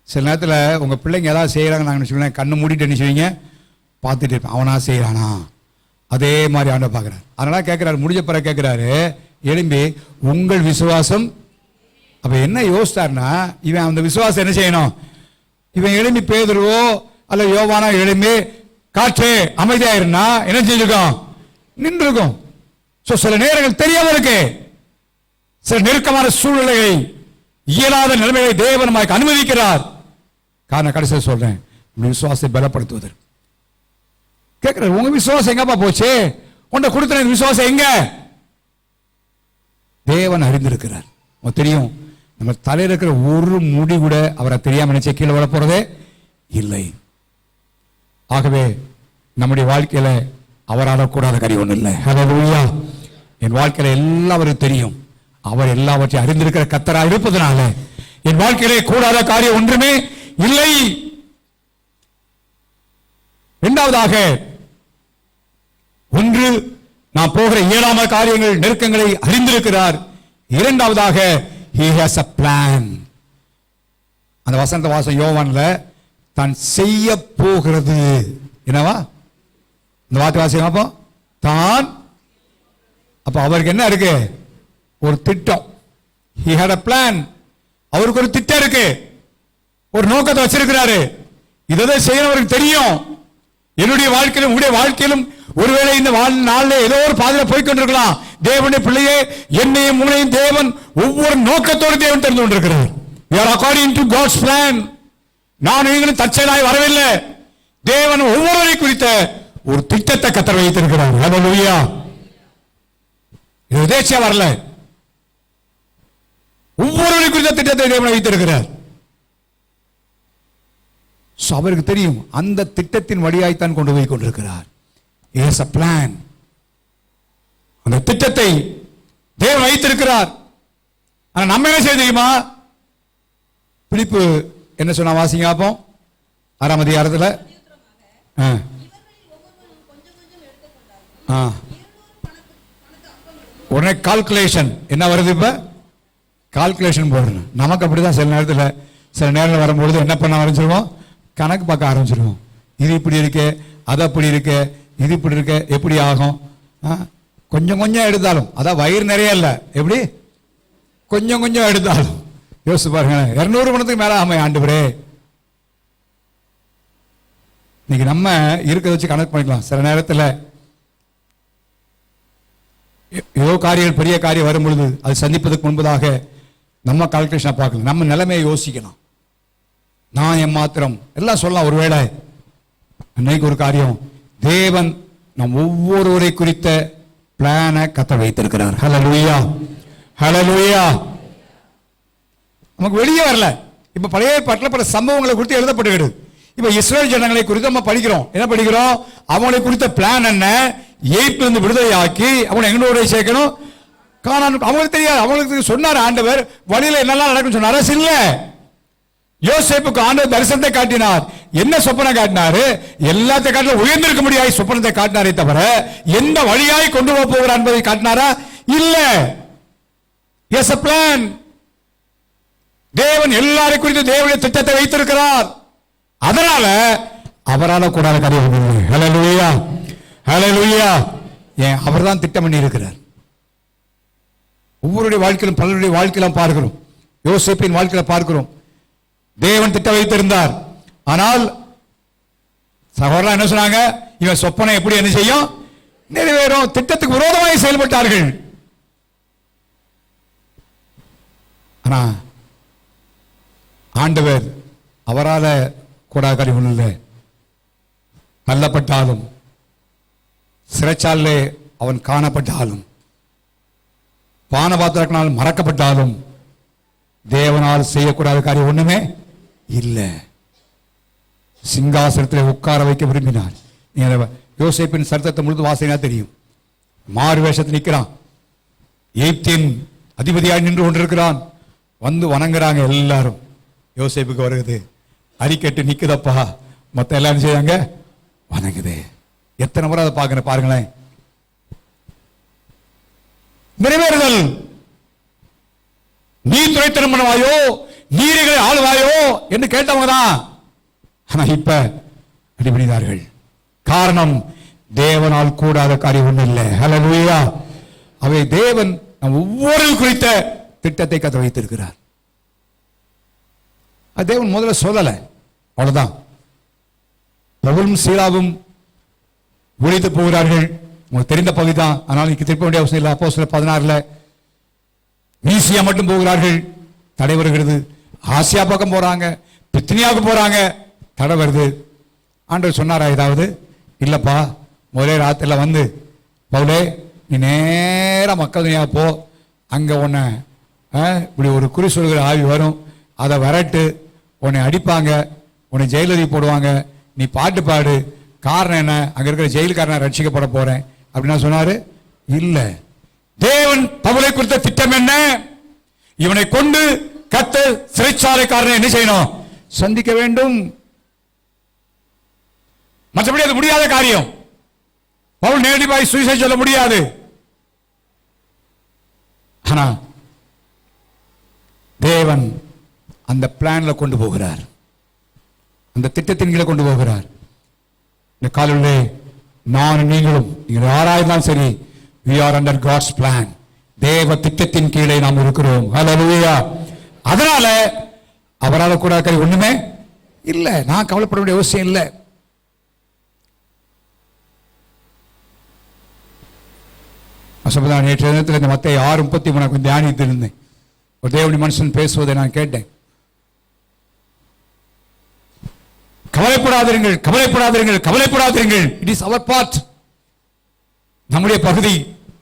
சில நேரத்தில் உங்க பிள்ளைங்க ஏதாவது செய்யறாங்க, நாங்கள் சொல்லுவேன் கண்ணு மூடிட்டு என்ன செய்வீங்க? பார்த்துட்டு இருப்பேன். அவனா செய்யறானா? அதே மாதிரி ஆண்டவர் பார்க்கிறார். அதனால கேட்கிறாரு, முடிஞ்ச பிறகு கேட்கிறாரு, எழும்பி உங்கள் விசுவாசம். அப்ப என்ன யோசித்தார்னா, இவன் அந்த விசுவாசம் என்ன செய்யணும்? இவன் எழும்பி பேதுருவோ அல்ல யோவானா எழும்பி காற்று அமைதியாயிருந்தா என்ன செஞ்சிருக்கோம்? நின்று இருக்கும். சில நேரங்கள் தெரியாம இருக்கு. சில நெருக்கமான சூழ்நிலையை, இயலாத நிலைமையை தேவன் நமக்கு அனுமதிக்கிறார். காரணம் கடைசியில் சொல்றேன், விசுவாசத்தை பலப்படுத்துவதற்கு கேட்கிறார். உங்க விசுவாசம் எங்கப்பா போச்சு? உன்னை கொடுத்த விசுவாசம் எங்க? தேவன் அறிந்திருக்கிறார். தெரியும். நம்ம தலையில் இருக்கிற ஒரு முடி கூட அவரை தெரியாம நினைச்ச கீழே வர போறதே இல்லை. ஆகவே நம்முடைய வாழ்க்கையில அவரால் கூடாத காரியம் ஒன்றும் இல்லை. ஹல்லேலூயா. என் வாழ்க்கையில எல்லாவரும் தெரியும். அவர் எல்லாவற்றையும் அறிந்திருக்கிற கர்த்தராக இருப்பதனால என் வாழ்க்கையிலே கூடாத காரியம் ஒன்றுமே இல்லை. இரண்டாவதாக, ஒன்று நான் போகிற இயலாம காரியங்கள் நெருக்கங்களை அறிந்திருக்கிறார். இரண்டாவதாக, he has a plan. அந்த வசந்த வாசம் யோவான்ல தான் செய்ய போகிறது என்னவா? இந்த வார்த்தை வாசிங்க அப்போ. தான், அப்ப அவருக்கு என்ன இருக்கு? ஒரு திட்டம். he had a plan. அவருக்கு ஒரு திட்டம் இருக்கு, ஒரு நோக்கத்தை வச்சிருக்கிறாரு. இதை செய்யணும் அவருக்கு தெரியும். என்னுடைய வாழ்க்கையிலும் உங்களுடைய வாழ்க்கையிலும் ஒருவேளை இந்த நாளில் ஏதோ ஒரு பாதையில் போய்கொண்டிருக்கலாம். தேவனுடைய பிள்ளையே, என்னையும் உங்களையும் தேவன் ஒவ்வொரு நோக்கத்தோடு தேவன் தெரிந்து கொண்டிருக்கிறார். We are according to God's plan. நான் நீங்களும் தற்செயலாய் வரவில்லை. தேவன் ஒவ்வொருவரை குறித்த ஒரு திட்டத்தை கர்த்தர் வைத்திருக்கிறார். ஹல்லேலூயா. இது எதேச்சையா வரல, ஒவ்வொருவரை குறித்த திட்டத்தை தேவன் வைத்திருக்கிறார். அவருக்கு தெரியும், அந்த திட்டத்தின் வழியாய்த்தான் கொண்டு போய் கொண்டிருக்கிறார். Yes, a plan. அந்த திட்டத்தை தேவன் வைத்திருக்கிறார். ஆனா நம்ம என்ன செய்ய தெரியுமா? பிலிப்பு என்ன சொன்னா வாசிங்க அப்போ 6ஆம் அதிகாரத்தில் உடனே கால்குலேஷன் என்ன வருது? இப்ப கால்குலேஷன் போடணும். நமக்கு அப்படிதான் சில நேரத்தில் வரும்பொழுது என்ன பண்ண ஆரம்பிச்சிருவோம்? கணக்கு பார்க்க ஆரம்பிச்சிருவோம். இது இப்படி இருக்கு, அது அப்படி இருக்கு, இது இப்படி இருக்க, எப்படி ஆகும்? கொஞ்சம் கொஞ்சம் எடுத்தாலும், அதான் வயிறு நிறைய இல்லை, எப்படி கொஞ்சம் கொஞ்சம் எடுத்தாலும் யோசிச்சு பாருங்க. 200 பணத்துக்கு மேல ஆமை ஆண்டவரே. இன்னைக்கு நம்ம இருக்கிறத வச்சு கணக்கு பண்ணிக்கலாம். சில நேரத்தில் ஏதோ காரியங்கள், பெரிய காரியம் வரும் பொழுது அது சந்திப்பதற்கு முன்பதாக நம்ம கால்குலேஷனை பார்க்கலாம், நம்ம நிலைமையை யோசிக்கணும். நான் எம்மாத்திரம் எல்லாம் சொல்லலாம். ஒருவேளை இன்னைக்கு ஒரு காரியம், தேவன் நம் ஒவ்வொருவரை குறித்த பிளானை கர்த்தர் வைத்திருக்கிறார். ஹல்லேலூயா, ஹல்லேலூயா. நமக்கு வெளியே வரல. இப்ப பழைய ஏற்பாட்டில் பல சம்பவங்களை குறித்து எழுதப்பட்டுகிறது. இப்ப இஸ்ரேல் ஜனங்களை குறித்து நம்ம படிக்கிறோம். என்ன படிக்கிறோம்? அவங்களை குறித்த பிளான் என்ன? எகிப்திலிருந்து விடுதலையாக்கி அவங்களை எங்களோட சேர்க்கணும். கானான் அவங்களுக்கு தெரியாது. அவங்களுக்கு சொன்னார் ஆண்டவர், வழியில என்னெல்லாம் நடக்கும் சொன்னார். அரசு இல்ல. யோசேப்புக்கு ஆண்டவர் தரிசனத்தை காட்டினார். என்ன சொப்பனை காட்டினாரு? எல்லாத்தை காட்டிலும் உயர்ந்திருக்க முடியாத சொப்பனத்தை காட்டினாரே தவிர எந்த வழியாய் கொண்டு போகிறார் என்பதை காட்டினாரா? இல்ல. Is a plan. தேவன் எல்லாரை குறித்து தேவனுடைய திட்டத்தை வைத்திருக்கிறார். அதனால அவரால் கூடாத காரியம் இல்லை. ஹல்லேலூயா, ஹல்லேலூயா. ஏன் அவர்தான் திட்டம் பண்ணி இருக்கிறார். ஒவ்வொருடைய வாழ்க்கையிலும் பலருடைய வாழ்க்கையிலும் பார்க்கிறோம். யோசேப்பின் வாழ்க்கையில பார்க்கிறோம். தேவன் திட்டம் வைத்திருந்தார். ஆனால் சகோதரர் என்ன சொன்னாங்க? இவன் சொப்பனை எப்படி என்ன செய்யும்? நிறைவேறும். திட்டத்துக்கு விரோதமாக செயல்பட்டார்கள். ஆனா ஆண்டவர் அவரால் கூடாத காரியம் இல்லை. தள்ளப்பட்டாலும், சிறைச்சாலே அவன் காணப்பட்டாலும், பானபாத்திரத்தினால் மறக்கப்பட்டாலும் தேவனால் செய்யக்கூடாத காரியம் ஒண்ணுமே இல்லை. சிங்காசனத்தில் உட்கார வைக்க விரும்பினார். யோசேப்பின் சரித்திரத்தை முழுது வாசினா தெரியும். மாறு வேஷத்தில் நிற்கிறான். எகிப்தின் அதிபதியாக நின்று கொண்டிருக்கிறான். வந்து வணங்குறாங்க எல்லாரும். யோசேப்புக்கு வருகிறது, அரிக்கட்டு நிக்குதப்பா. மொத்தம் எல்லாரும் செய்யாங்க, வணங்குது. எத்தனை முறை அதை பார்க்கணும் பாருங்களேன். நிறைவேறுதல். நீ துணைத்தனம் பண்ணுவாயோ, நீரிகளை ஆளுவாயோ என்று கேட்டவங்க தான். ஆனா இப்ப அடிபடிதார்கள். காரணம், தேவனால் கூடாத காரியம் ஒன்றும் இல்லை. ஹல்லேலூயா. அவை தேவன் நம் ஒவ்வொரு குறித்த திட்டத்தை கத்த வைத்திருக்கிறார். அது தேவன் முதல்ல சொல்லல, அவ்வளவுதான். பவுலும் சீலாவும் ஒழித்து போகிறார்கள். உங்களுக்கு தெரிந்த பகுதி தான். ஆனால் திருப்ப வேண்டிய அவசியம் இல்லை. அப்போஸ்தலர் 16 மீசியா மட்டும் போகிறார்கள். தடை வருகிறது. ஆசியா பக்கம் போறாங்க, பித்னியாவுக்கு போறாங்க, தடை வருது. ஆண்டவர் சொன்னாரா ஏதாவது? இல்லப்பா, முதலே ராத்திரில வந்து பவுலே நீ நேரா மக்கள் துணியா போ, அங்க உன்னை இப்படி ஒரு குறி சொல்கிற ஆவி வரும், அதை விரட்டு, உன்னை அடிப்பாங்க, உன்னை ஜெயிலதி போடுவாங்க, நீ பாட்டு பாடு. காரணம் என்ன? அங்க இருக்கிற ஜெயிலுக்காரனை ரட்சிக்கப்பட போறேன் அப்படின்னா சொன்னாரு. இல்ல, தேவன் பவுலை குறித்த திட்டம் என்ன? இவனை கொண்டு கர்த்தர் சிறைச்சாலைக்காரனை என்ன செய்யணும்? சந்திக்க வேண்டும். மற்றபடி அது முடியாத காரியம். பவுல் நேரடியாய் சுவிசேஷம் சொல்ல முடியாது. ஆனா தேவன் அந்த பிளான்ல கொண்டு போகிறார், அந்த திட்டத்தின் கீழே கொண்டு போகிறார். இந்த காலையிலே நான் நீங்களும் நீங்கள் யாராயிருந்தாலும் சரி, we are under God's plan. தேவ திட்டத்தின் கீழே நாம் இருக்கிறோம். ஹல்லேலூயா. அதனால அவரால் கூட காரியம் ஒண்ணுமே இல்லை. நான் கவலைப்பட வேண்டிய அவசியம் இல்லை. நேற்று தினத்தில் இந்த மத்திய 6:33 தியானித்து இருந்தேன். ஒரு தேவனுடைய மனுஷன் பேசுவதை நான் கேட்டேன். கவலைப்படாதீர்கள், கவலைப்படாதீர்கள், கவலைப்படாதீர்கள். It is our part. நம்முடைய பகுதி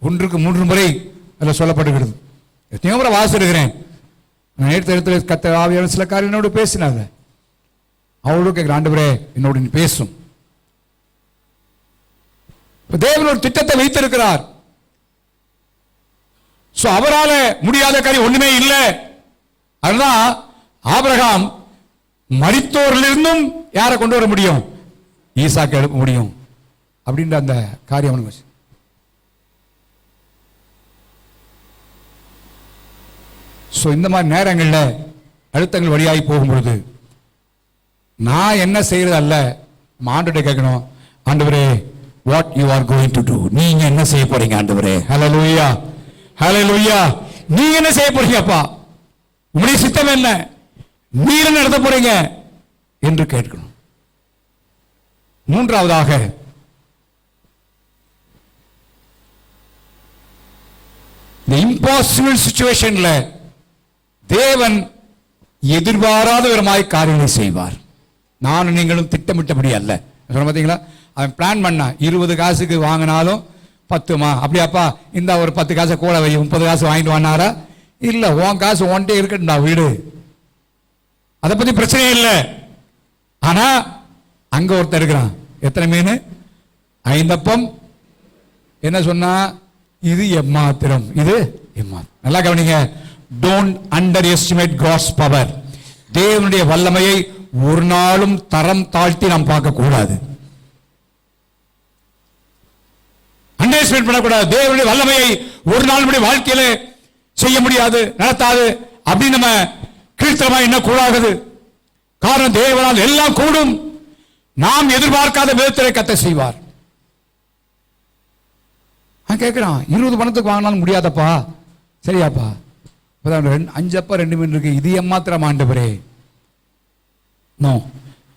1க்கு 3 முறை அதில் சொல்லப்படுகிறது. எத்தனையோ முறை வாசிடுகிறேன். நான் நேற்று இடத்துல கத்த ஆவியான சில காரியம் என்னோடு பேசினாங்க. அவளோடு கேட்கிற, ஆண்டவரே என்னோடு நீ பேசும். தேவன் ஒரு திட்டத்தை வைத்திருக்கிறார். அவரால முடியாத காரியம் ஒண்ணுமே இல்லை. அதுதான் ஆபிரகாம் மரித்தோரிலிருந்தும் யாரை கொண்டு வர முடியும்? ஈசாக்கை எழுப்ப முடியும் அப்படின்ற அந்த காரியம். இந்த மாதிரி நேரங்களில் அழுத்தங்கள் வழியாகி போகும்பொழுது நான் என்ன செய்யறது அல்ல, ஆண்டவரை கேட்கணும். ஆண்டவரே, what you are going to do, நீங்க என்ன செய்ய போறீங்க ஆண்டவரே? ஹல்லேலூயா, ஹல்லேலூயா. நீங்க என்ன செய்ய போறீங்கப்பா? உங்களுடைய சித்தம் என்ன? நீங்க என்ன நடத்த போறீங்க என்று கேட்கணும். மூன்றாவதாக இந்த இம்பாசிபிள் சிச்சுவேஷன்ல தேவன் எதிர்பாராத விதமாய் காரியங்களை செய்வார். நானும் நீங்களும் திட்டமிட்டபடி அல்ல. சொல்ல பார்த்தீங்களா, அவன் பிளான் பண்ணா 20 காசுக்கு வாங்கினாலும் 10மா, அப்படியாப்பா இந்த ஒரு 10 காசை கூட வை, 30 காசு வாங்கிட்டு வானாரா? இல்ல, உன் காசு ஒன்ட்டே இருக்கட்டா வீடு, அதை பத்தி பிரச்சனையே இல்லை. ஆனா அங்க ஒருத்தர் இருக்கிறான். எத்தனை மீன்? 5 அப்பம். என்ன சொன்னா? இது எம்மாத்திரம், இது எம்மாத்திரம். நல்லா கவனிங்க. Don't underestimate God's power. தேவனுடைய வல்லமையை ஒரு நாளும் தரம் தாழ்த்தி நாம் பார்க்க கூடாது. அண்டர் எஸ்டிமேட் பண்ணக்கூடாது. தேவனுடைய வல்லமையை ஒரு நாள் நம்முடைய வாழ்க்கையில செய்ய முடியாது, நடத்தாது அப்படின்னு நம்ம கீழ்த்தரமா என்ன கூடாது. காரணம், தேவனால் எல்லாம் கூடும். நாம் எதிர்பார்க்காத விதத்திலே கர்த்தர் செய்வார். கேட்கிறான், 20 பணத்துக்கு வாங்கினாலும் முடியாதப்பா. சரியாப்பா, 5 அப்பா 2 மீன் இருக்கு, இது ஏமாத்திரம் ஆண்டவரே. நோ,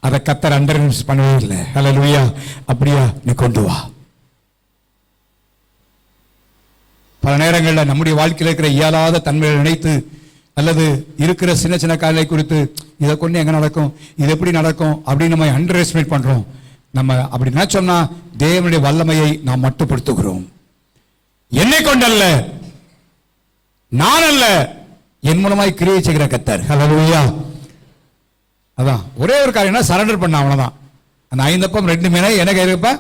அதை கர்த்தர் அண்டர் பண்ணவே இல்லை. ஹல்லேலூயா. அப்படியா, நீ கொண்டு வா. பல நேரங்களில் நம்முடைய வாழ்க்கையில் இருக்கிற இயலாத தன்மையை நினைத்து அல்லது இருக்கிற சின்ன சின்ன காரியங்களை குறித்து இதை கொண்டு எங்க நடக்கும், இது எப்படி நடக்கும் அப்படின்னு நம்ம அண்டர் எஸ்டிமேட் பண்றோம். நம்ம அப்படி நினைச்சோம்னா தேவனுடைய வல்லமையை நாம் மட்டுப்படுத்துகிறோம். என்னை கொண்டல்ல, நான் அல்ல, என் மூலமாய் கிரியை செய்கிற கர்த்தர். ஹல்லேலூயா. அதான் ஒரே ஒரு காரியம், சரண்டர் பண்ண, அவ்வளவுதான். அந்த 5 அப்பம் 2 மீனை என்ன கையில் இருப்ப,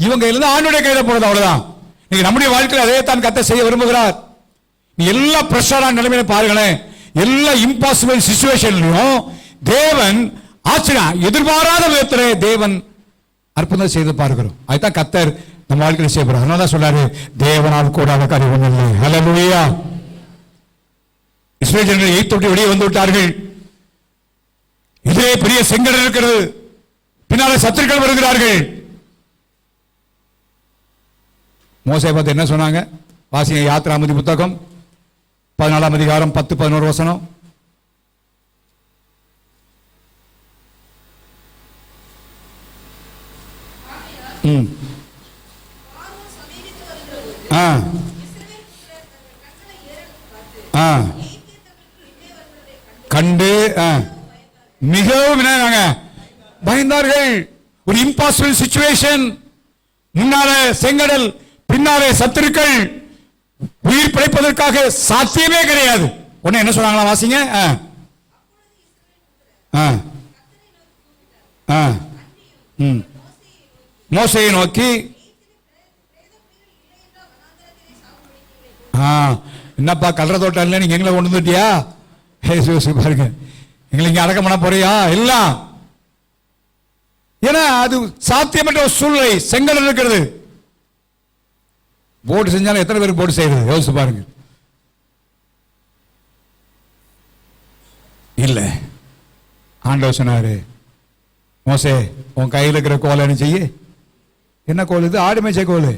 இவங்க இருந்து ஆண்டோடைய கையில போடுறது, அவ்வளவுதான். நீங்க நம்முடைய வாழ்க்கையில் அதே தான் கர்த்தர் செய்ய விரும்புகிறார். நீ எல்லா பிரஷரான நிலைமையில பாருங்களேன், எல்லா இம்பாசிபிள் சிச்சுவேஷன்லயும் தேவன் ஆச்சரியம் எதிர்பாராத விதத்திலே தேவன் அற்புதம் செய்து பார்க்கிறோம். அதுதான் கர்த்தர் நம்ம வாழ்க்கையில் செய்யப்படுறார். அதனால தான் சொல்றாரு, தேவனால் கூடாத காரியம் ஒன்றும் இல்லை. ஹல்லேலூயா. இஸ்ரவேல் ஜனங்கள் எகிப்தை விட்டு வெளியே வந்து விட்டார்கள். இதே பெரிய செங்கடல் இருக்கிறது, பின்னாலே சத்துருக்கள் வருகிறார்கள். மோசே பார்த்து என்ன சொன்னாங்க? வாசிங்க யாத்திராமதி புத்தகம் 14ஆம் அதிகாரம் 10-11 வசனம். கண்டு மிகவும் பயந்தார்கள். ஒரு இம்பாசிபிள் சிச்சுவேஷன், முன்னால செங்கடல், பின்னாலே சத்துருக்கள், உயிர் பிழைப்பதற்காக சாத்தியமே கிடையாது. உடனே என்ன சொன்னாங்களா? வாசிங்க. மோசேயை நோக்கி, என்னப்பா கல்ற தோட்டம் இல்லை, நீங்க எங்களை கொண்டு வந்துட்டியா? பாருங்க, எங்களை இங்க அடக்கம் பண்ண போறியா? எல்லாம் ஏன்னா அது சாத்தியமற்ற ஒரு சூழ்நிலை. செங்கடல் இருக்கிறது. போர்டு செஞ்சாலும் எத்தனை பேருக்கு போர்டு செய்யறது? யோசிச்சு பாருங்க. இல்ல, ஆண்டவர் சொன்னாரு, மோசே உன் கையில் இருக்கிற கோலை என்ன செய்ய? என்ன கோல் இது? ஆடு மேய்ச்ச கோல்.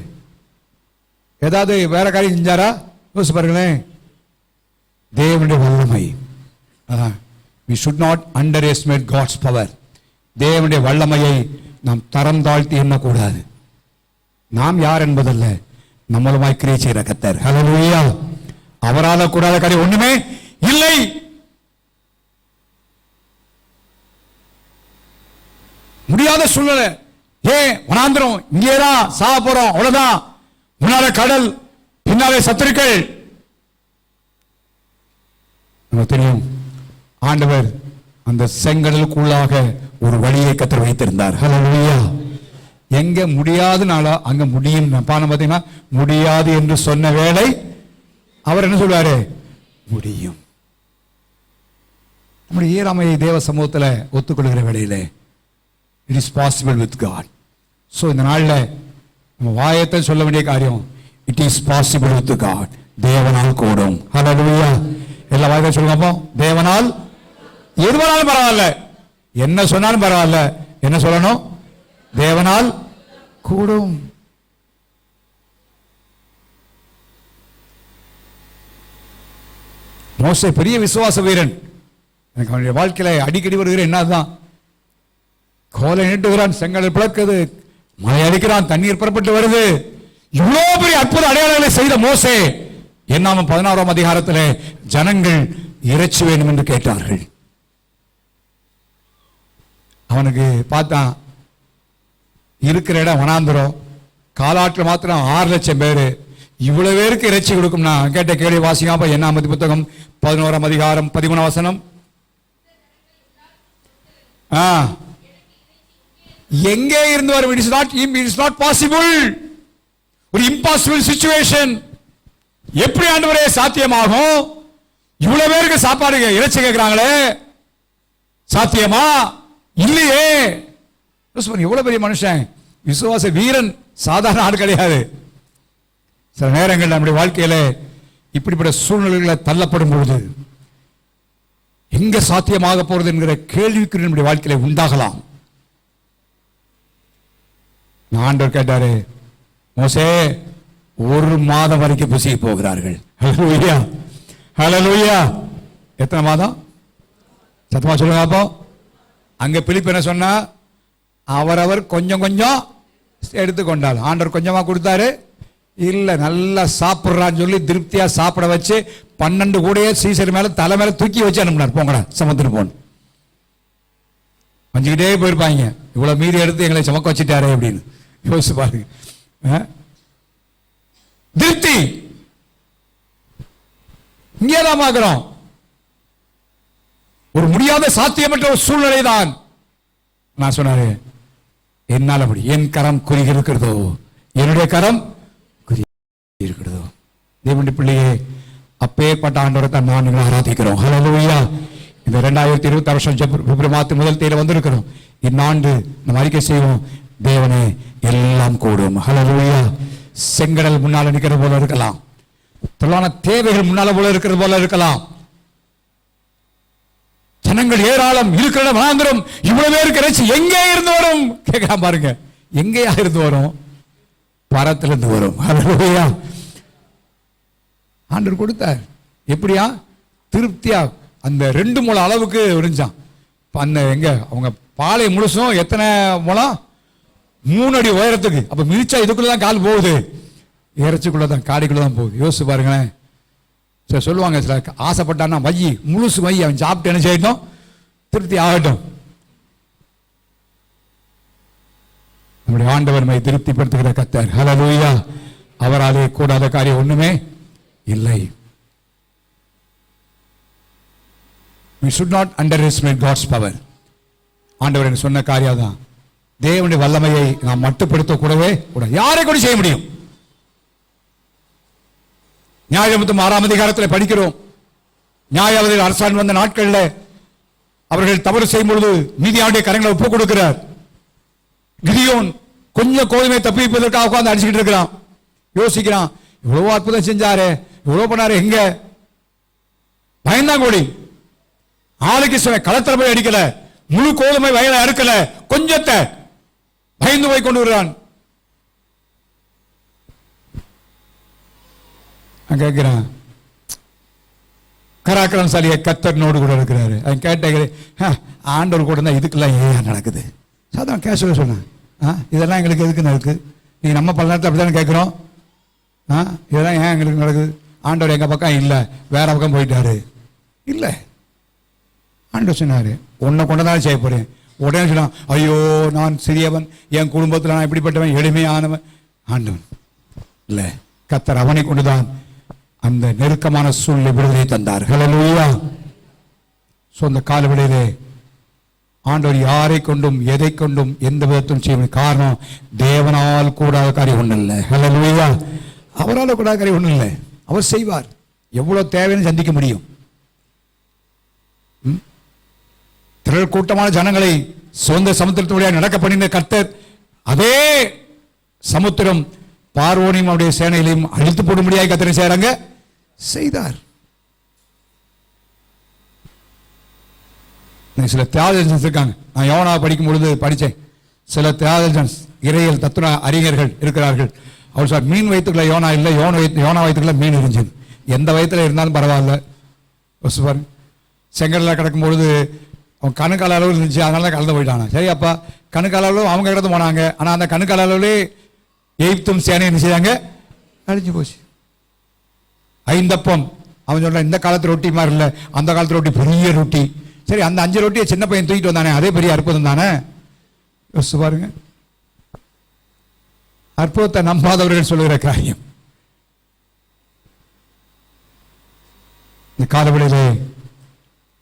ஏதாவது வேற காரியம் செஞ்சாரா? யோசிச்சு பாருங்களேன். தேவனுடைய வல்லமை we should not underestimate God's power. தேவனுடைய வல்லமையை நாம் தரம் தாழ்த்தி எண்ணக்கூடாது. நாம் யார் என்பதல்ல, நம்மளுமாய் கிரியை செய்கிற கர்த்தர். ஹல்லேலூயா. அவரால கூடாத காரியம் ஒண்ணுமே இல்லை. முடியாத சூழ்நிலை, ஏன் வனாந்திரம், இங்கேதான் சாக போறோம், அவ்வளவுதான், முன்னாலே கடல், பின்னாலே சத்துருக்கள். நமக்கு தெரியும், ஆண்டவர் அந்த செங்கடலுக்குள்ளாக ஒரு வழியை கர்த்தர் வைத்திருந்தார். ஹல்லேலூயா. எங்க முடியாதுனால அங்க முடியும். பாத்தீங்கன்னா, முடியாது என்று சொன்ன வேளை அவர் என்ன சொல்வாரு? முடியும். நம்முடைய ஈராமையை தேவ சமூகத்தில் ஒத்துக்கொள்கிற வேளையிலே it is possible with God. So இந்த நாளில் நம்ம வாயத்தை சொல்ல வேண்டிய காரியம், it is possible with God. தேவனால் கூடும். ஹல்லேலூயா. எல்லா வாயத்தை சொல்லுங்க. தேவனால் எது வேணாலும் பரவாயில்ல, என்ன சொன்னாலும் பரவாயில்ல, என்ன சொல்லணும்? தேவனால் கூடும். மோசே பெரிய விசுவாச வீரன். எனக்கு அவனுடைய வாழ்க்கையில அடிக்கடி வருகிற என்னதான், கோலை நீட்டுகிறான், செங்கடல் பிளக்குது, மழை அடிக்கிறான், தண்ணீர் புறப்பட்டு வருது. இவ்வளவு பெரிய அற்புத அடையாளங்களை செய்த மோசே, என்னாம 16ஆம் அதிகாரத்திலே ஜனங்கள் இறைச்சி வேண்டும் என்று கேட்டார்கள். அவனுக்கு பார்த்தான், இருக்கிற இடம் வனாந்திரம், காலாற்றில் மாத்திரம் 6 லட்சம் பேர், இவ்வளவு பேருக்கு இறைச்சி கொடுக்கும்னா கேட்ட கேள்வி வாசிங்க. என்னாமதி புத்தகம் 11ஆம் அதிகாரம் 13ஆம் வசனம். எங்கே இருந்து வரும்? It is not possible. ஒரு இம்பாசிபிள் சிச்சுவேஷன். எப்படி ஆண்டவரே சாத்தியமாகும்? இவ்வளவு பேருக்கு சாப்பாடு இறைச்சி கேட்கிறாங்களே, சாத்தியமா? இல்லையே. இவ்வளவு பெரிய மனுஷன், விசுவாச வீரன், சாதாரண ஆள் கிடையாது. சில நேரங்கள் நம்முடைய வாழ்க்கையில இப்படிப்பட்ட சூழ்நிலைகளை தள்ளப்படும் பொழுது எங்க சாத்தியமாக போறது என்கிற கேள்விக்கு நம்முடைய வாழ்க்கையில உண்டாகலாம். ஆண்டவர் கேட்டாரு, மோசே 1 மாதம் வரைக்கும் புசிக்க போகிறார்கள். ஹல்லேலூயா. ஹல்லேலூயா. எத்தனை மாதம்? சத்தமா சொல்லுங்க. அப்போ அங்க பிலிப்பு என்ன சொன்னா, அவரவர் கொஞ்சம் கொஞ்சம் எடுத்துக்கொண்டார். ஆண்டவர் கொஞ்சமா கொடுத்தாரு இல்ல, நல்லா சாப்பிடுறான்னு சொல்லி திருப்தியா சாப்பிட வச்சு 12 கூடையே சீசர் மேல தலை மேல தூக்கி வச்சு அனுப்பினார். போங்கடா சமத்துன்னு போன வஞ்சுக்கிட்டே போயிருப்பாங்க. இவ்வளவு மீறி எடுத்து எங்களை சமக்க வச்சுட்டாரே அப்படின்னு யோசிச்சு பாருங்க. திருப்தி இங்கேதான் பார்க்கிறோம். ஒரு முடியாத சாத்தியமற்ற ஒரு சூழ்நிலை தான். நான் சொன்னாரு, என்னால முடியும், என் கரம் குறுகி இருக்கிறதோ, என்னுடைய கரம் குறுகி இருக்கிறதோ. தேவனுடைய பிள்ளையே, அப்பேற்பட்ட ஆண்டவரை தான் நான் ஆராதிக்கிறோம். ஹல்லேலூயா. இந்த 2026 வருஷம் பிப்ரவரி மாதம் முதல் தேதி வந்திருக்கிறோம். இந்த ஆண்டு நம்ம அறிக்கை செய்வோம், தேவனே எல்லாம் கூடும். ஹல்லேலூயா. செங்கடல் முன்னால நிற்கிறது போல இருக்கலாம், தொல்லான தேவைகள் முன்னால போல இருக்கிறது போல இருக்கலாம், ஜனங்கள் ஏராளம் இருக்கிற வனாந்திரம், இவ்வளவு பேருக்கு இறைச்சி எங்கே இருந்து வரும் கேட்கலாம் பாருங்க. எங்கேயா இருந்து வரும்? பரத்திலிருந்து வரும். ஹல்லேலூயா. ஆண்டவர் கொடுத்தார். எப்படியா? திருப்தியா. அந்த 2 முழம் அளவுக்கு இருந்துச்சான். அந்த எங்க அவங்க பாலை முழுசும் எத்தனை முழம்? 3 அடி உயரத்துக்கு. அப்ப மிதிச்சா இதுக்குள்ளதான் கால் போகுது, இறைச்சிக்குள்ளதான், காடிக்குள்ளதான் போகுது. யோசிச்சு பாருங்களேன். சரி சொல்லுவாங்க, சில ஆசைப்பட்டான்னா மையி முழுசு மையி, அவன் சாப்பிட்டு என்ன செய்யட்டும்? திருப்தி ஆகட்டும். நம்முடைய ஆண்டவர் மை திருப்திப்படுத்துகிற கர்த்தர். ஹல்லேலூயா. அவராலே கூடாத காரியம் ஒண்ணுமே இல்லை. We should not underestimate God's power. ஆண்டவர் சொன்ன காரியம் தான். தேவனுடைய வல்லமையை நாம் மட்டுப்படுத்த கூடவே கூடாது. யாரை கூட செய்ய முடியும்? நியாயாதிபதி 6ஆம் அதிகாரத்தில் படிக்கிறோம். நியாயாதிபதி அரசாணை வந்த நாட்களில் அவர்கள் தவறு செய்யும் பொழுது மீதியானுடைய கரங்களை ஒப்பு கொடுக்கிறார். கிதியோன் கொஞ்சம் கோதுமை தப்பிப்பதற்காக உட்கார்ந்து அடிச்சுக்கிட்டு இருக்கிறான். யோசிக்கிறான், இவ்வளவு அற்புதம் செஞ்சாரு, இவ்வளவு பண்ணாரு, எங்க பயந்தான் கோடி ஆளுக்கு களத்தில் போய் அடிக்கல, முழு கோதுமை வயலை அறுக்கல, கொஞ்சத்தை பயந்து போய் கொண்டு வருகிறான். கேட்கிறான், கராக்கிரமசாலியை கர்த்தர் கூட இருக்கிறாரு. அவன் கேட்டேன், ஆண்டவர் கூட இருந்தால் இதுக்கெல்லாம் ஏன் நடக்குது? சாதான் கேஷுவலாக சொன்னேன், இதெல்லாம் எங்களுக்கு எதுக்கு நடக்குது? நீங்கள் நம்ம பல நேரத்தில் அப்படி தானே கேட்குறோம். இதெல்லாம் ஏன் எங்களுக்கு நடக்குது? ஆண்டவர் எங்கள் பக்கம் இல்லை, வேற பக்கம் போயிட்டாரு. இல்லை, ஆண்டவர் சொன்னார், உன்னை கொண்டதாலும் செய்ய போகிறேன். உடனே சொன்னான், ஐயோ நான் சிறியவன், என் குடும்பத்தில் நான் இப்படிப்பட்டவன், எளிமையானவன். ஆண்டவன் இல்லை, கர்த்தர் அவனை கொண்டுதான் அந்த நெருக்கமான சூழ்நிலை விடுதலை தந்தார். ஹல்லேலூயா. சொந்த காலவெளியிலே ஆண்டவர் யாரை கொண்டும் எதை கொண்டும் எந்த விதத்திலும் செய்ய காரணம், தேவனால் கூடாத காரியம் ஒன்றும் இல்லை. ஹல்லேலூயா. அவரால் கூடாத காரியம் ஒன்றும் இல்லை. அவர் செய்வார். எவ்வளவு தேவைன்னு சந்திக்க முடியும். திரள் கூட்டமான ஜனங்களை சொந்த சமுத்திரத்துடைய நடக்க பண்ணின கர்த்தர் அதே சமுத்திரம் பார்வோனையும் அவருடைய சேனைகளையும் அழித்து போடும்படியாக கர்த்தர் செய்றாங்க செய்தார். சில தியாகஜன்ஸ் இருக்காங்க. நான் யோனா படிக்கும் பொழுது படித்தேன். சில தியாகஜன்ஸ் இறையல் தத்துவ அறிஞர்கள் இருக்கிறார்கள். அவர் சார் மீன் வயிற்றுக்குள்ள யோனா இல்லை, யோனா வயிற்றுக்குள்ள மீன் இருந்துச்சு. எந்த வயிற்றுல இருந்தாலும் பரவாயில்ல. செங்கல்ல கிடக்கும்பொழுது அவன் கணுக்கால அளவு இருந்துச்சு, அதனால தான் கலந்து போயிட்டாங்க. சரி அப்பா, கணுக்கால அளவு அவங்க கிடந்து போனாங்க. ஆனால் அந்த கணுக்கால அளவுலே எய்த்தும் சேனை என்ன செய்தாங்க, அழிஞ்சு போச்சு. ஐந்தப்பம் அவன் சொல்றான், இந்த காலத்து ரொட்டி மாதிரி இல்லை, அந்த காலத்து ரொட்டி பெரிய ரொட்டி. சரி, அந்த 5 ரொட்டியை சின்ன பையன் தூக்கிட்டு வந்தானே, அதே பெரிய அற்புதம் தானே. யோசிச்சு பாருங்க. அற்புதத்தை நம்பாதவர்கள் சொல்லுகிற காரியம். இந்த காலவெளியிலே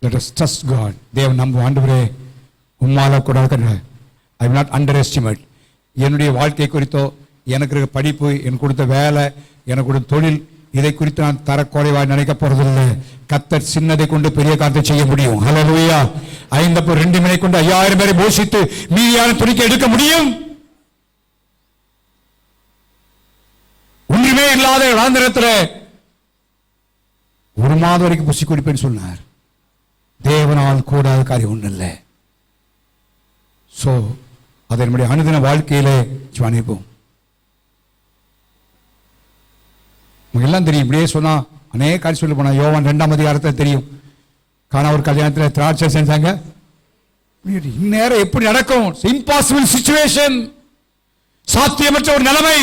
let us trust God. தேவன் நம்ப ஆண்டவரே உம்மால கூட I will not underestimate. என்னுடைய வாழ்க்கை குறித்தோ, எனக்கு இருக்க படிப்பு, எனக்கு கொடுத்த வேலை, எனக்கு கொடுத்த தொழில், இதை குறித்து நான் தரக்குறைவாக நினைக்க போறதில்லை. கர்த்தர் சின்னதை கொண்டு பெரிய காரியத்தை செய்ய முடியும். ஹல்லேலூயா. 2 மணி கொண்டு 5000 பேரை போஷித்து மீதியான துணிக்க எடுக்க முடியும். ஒன்றுமே இல்லாத வனாந்திரத்தில் 1 மாதம் வரைக்கும் புசி குடிப்பேன்னு சொன்னார். தேவனால் கூடாத காரியம் ஒன்றும் இல்லை. அதை நம்முடைய அனுதின வாழ்க்கையிலே அனுப்போம். எல்லாம் தெரியும். இப்படியே சொன்னா அநேக காரியம் சொல்ல போனா யோவான் 2ஆம் அதிகாரத்தில் தெரியும். காணா ஒரு கல்யாணத்தில் திராட்சை செஞ்சாங்க. இந்நேரம் எப்படி நடக்கும்? இம்பாசிபிள் சிச்சுவேஷன், சாத்தியமற்ற ஒரு நிலைமை.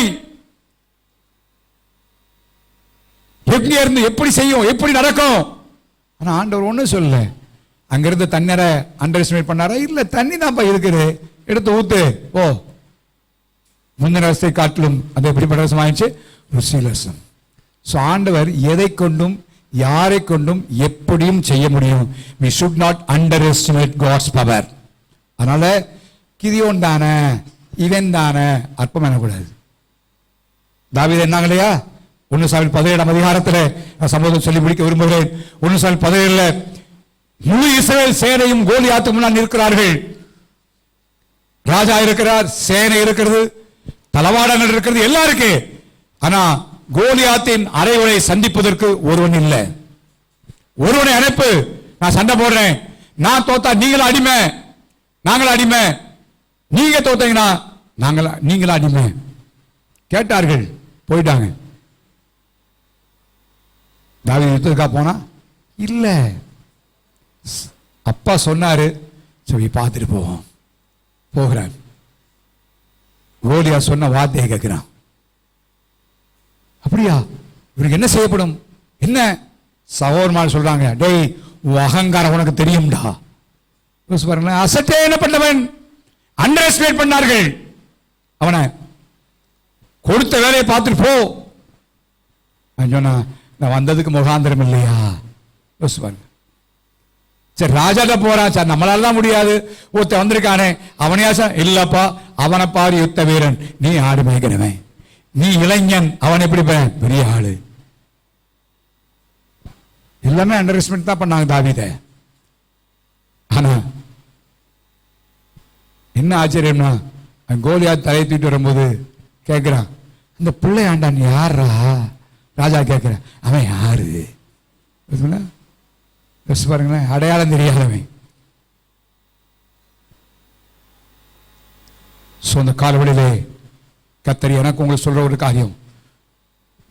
எங்க இருந்து எப்படி செய்யும், எப்படி நடக்கும்? ஆனா ஆண்டவர் ஒன்றும் சொல்லல. அங்கிருந்து தண்ணீரை அண்டர் எஸ்டிமேட் பண்ணாரா? இல்லை, தண்ணி தான்ப்பா இருக்குது, எடுத்து ஊத்து ஓ. முந்தின ரசத்தை காட்டிலும் அது எப்படிப்பட்ட ரசம் ஆயிடுச்சு? ருசிலசம். ஆண்டவர் எதை கொண்டும் யாரை கொண்டும் எப்படியும் செய்ய முடியும். we should not underestimate God's power. அதனால கிதியோன் தானே, இவன் தானே அற்பம் எனக்கூடாது. தாவீது என்னாங்க இல்லையா? 1 சாமுவேல் 17ஆம் அதிகாரத்தில் சம்பவம் சொல்லி முடிக்க விரும்புகிறேன். 1 சாமுவேல் 17 முழு இஸ்ரவேல் சேனையும் கோலியாத்துக்கு முன்னால் இருக்கிறார்கள். ராஜா இருக்கிறார், சேனை இருக்கிறது, தளவாடங்கள் இருக்கிறது, எல்லாம் இருக்கு. ஆனா கோலியாத்தின் அறைவனை சந்திப்பதற்கு ஒருவன் இல்லை. ஒருவனை அனுப்பு, நான் சண்டை போடுறேன், நான் தோத்தா நீங்களும் அடிமை, நாங்களும் அடிமை, நீங்க தோத்தீங்கன்னா நீங்களும் அடிமை. கேட்டார்கள், போயிட்டாங்க. தாவீது யுத்தத்துக்காக போனா இல்ல, அப்பா சொன்னாரு, சரி பார்த்துட்டு போவோம். போகிறான். கோலியா சொன்ன வார்த்தையை கேட்கிறான். அப்படியா, இவருக்கு என்ன செய்யப்படும்? என்ன சகோதரமால் சொல்றாங்க, டேய் உன் அகங்காரம் உனக்கு தெரியும்டா. பாருங்களேன், அசட்டே என்ன பண்ணவன் அண்டர் எஸ்டிமேட் பண்ணார்கள். அவனை கொடுத்த வேலையை பார்த்துட்டு போ சொன்னா, நான் வந்ததுக்கு முகாந்திரம் இல்லையா? பாருங்க. சரி, ராஜாட்ட போறான், சார் நம்மளால தான் முடியாது, ஒருத்த வந்திருக்கானே அவனையாசா இல்லப்பா, அவனை பாரு யுத்த வீரன், நீ ஆடு மேய்க்கிறவன், நீ இளைஞன், அவன் எப்படி பெரிய ஆளு. எல்லாமே அண்டர் எஸ்டிமேட் தான் பண்ணாங்க தாவீத. ஆனா என்ன ஆச்சரியம்னா, கோலியாத் தலையை தூக்கிட்டு வரும்போது கேட்கிறான், இந்த பிள்ளை ஆண்டான் யாரா? ராஜா கேட்கிறேன், அவன் யாரு? பாருங்களேன், அடையாளம் தெரியாதவன். சொந்த காலவெளியிலே கர்த்தர் எனக்கு உங்களுக்கு சொல்ற ஒரு காரியம்,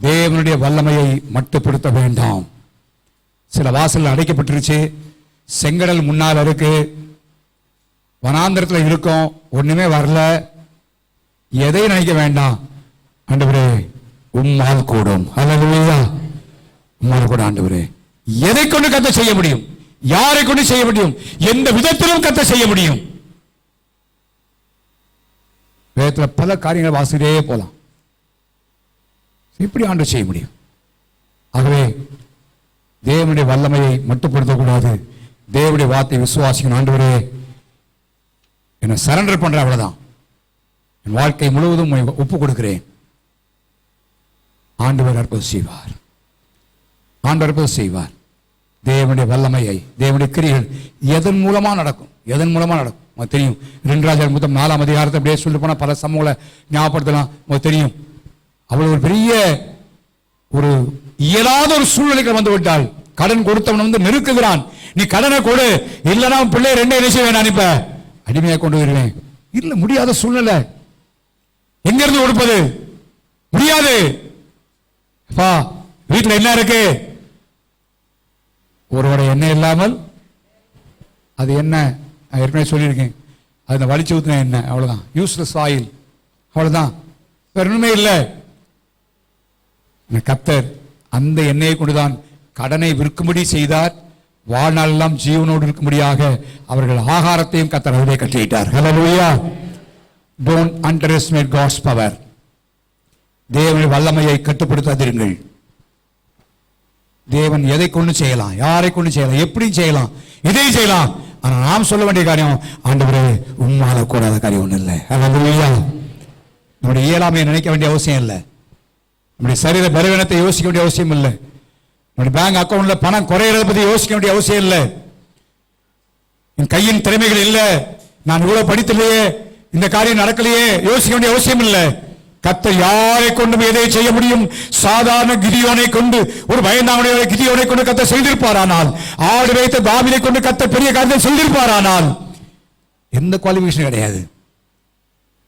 தேவனுடைய வல்லமையை மட்டுப்படுத்த வேண்டாம். சில வாசல் அடைக்கப்பட்டுருச்சு, செங்கடல் முன்னால் இருக்கு, வனாந்திரத்தில் இருக்கும், ஒண்ணுமே வரல. எதை நினைக்க வேண்டாம், ஆண்டவரே உம்மால் கூடும். ஹல்லேலூயா. உம்மால் கூட ஆண்டவரே. எதை கொண்டு கத்த செய்ய முடியும்? யாரை கொண்டு செய்ய முடியும்? எந்த விதத்திலும் கத்த செய்ய முடியும். வேதத்தில் பல காரியங்கள் வாசிட்டே போலாம். இப்படி ஆண்டு செய்ய முடியும். ஆகவே தேவனுடைய வல்லமையை மட்டுப்படுத்தக்கூடாது. தேவனுடைய வார்த்தை விசுவாசிக்கணும். ஆண்டவரே என்னை சரண்டர் பண்ற, அவ்வளவுதான். என் வாழ்க்கை முழுவதும் ஒப்பு கொடுக்கிறேன். ஆண்டவர் அற்புதம் செய்வார். ஆண்டவர் அற்புதம் செய்வார். தேவனுடைய வல்லமையை, தேவனுடைய கிரியைகள் எதன் மூலமா நடக்கும்? எதன் மூலமா நடக்கும்? உங்களுக்கு தெரியும். 2 ராஜாக்கள் புத்தகம் 4ஆம் அதிகாரத்தை அப்படியே சொல்லி போனா பல சம்பவங்களை ஞாபகப்படுத்தலாம். உங்களுக்கு தெரியும். அவ்வளவு ஒரு பெரிய ஒரு இயலாத ஒரு சூழ்நிலைக்கு வந்து விட்டால், கடன் கொடுத்தவன் வந்து நெருக்குகிறான். நீ கடனை கொடு, இல்லைன்னா பிள்ளை 2 என்ன செய்ய வேண்டாம், இப்ப அடிமையாக கொண்டு வருவேன். இல்ல, முடியாத சூழ்நிலை. எங்க இருந்து கொடுப்பது? முடியாது. வீட்டில் என்ன இருக்கு? ஒருவரை எண்ணெய் இல்லாமல் அது என்ன, ஏற்கனவே சொல்லியிருக்கேன், அது வலிச்சு ஊத்துன எண்ணெய், அவ்வளவுதான். யூஸ்லெஸ் ஆயில், அவ்வளவுதான், வேற ஒண்ணுமே இல்லை. கர்த்தர் அந்த எண்ணெயை கொண்டுதான் கடனை விற்கும்படி செய்தார். வாழ்நாள் எல்லாம் ஜீவனோடு இருக்கும்படியாக அவர்கள் ஆகாரத்தையும் கர்த்தர் அவரே கட்டளையிட்டார். ஹல்லேலூயா. Don't underestimate God's power. தேவனுடைய வல்லமையை கட்டுப்படுத்தாதீர்கள். தேவன் எதை கொண்டு செய்யலாம், யாரை கொண்டு செய்யலாம், எப்படி செய்யலாம், இதை செய்யலாம். ஆனா நாம் சொல்ல வேண்டிய காரியம், ஆண்டவரே உம்மால கூடாத காரியம் ஒண்ணு இல்லை. ஹல்லேலூயா. நம்முடைய இயலாமையை நினைக்க வேண்டிய அவசியம் இல்லை. நம்முடைய சரீர பலவீனத்தை யோசிக்க வேண்டிய அவசியம் இல்லை. நம்முடைய பேங்க் அக்கௌண்ட்ல பணம் குறையிறத பத்தி யோசிக்க வேண்டிய அவசியம் இல்லை. என் கையின் திறமைகள் இல்லை, நான் இவ்வளவு படித்திலேயே இந்த காரியம் நடக்கலையே, யோசிக்க வேண்டிய அவசியம் இல்லை. கர்த்தர் யாரை கொண்டும் எதை செய்ய முடியும்? சாதாரண கிதியோனை கொண்டு, ஒரு பயந்தாங்குடைய கிதியோனை கொண்டு கர்த்தர் செய்திருப்பாரானால், ஆடு வைத்த தாவீதை கொண்டு கர்த்தர் பெரிய காரியத்தை செய்திருப்பாரானால், எந்த குவாலிஃபிகேஷன் கிடையாது.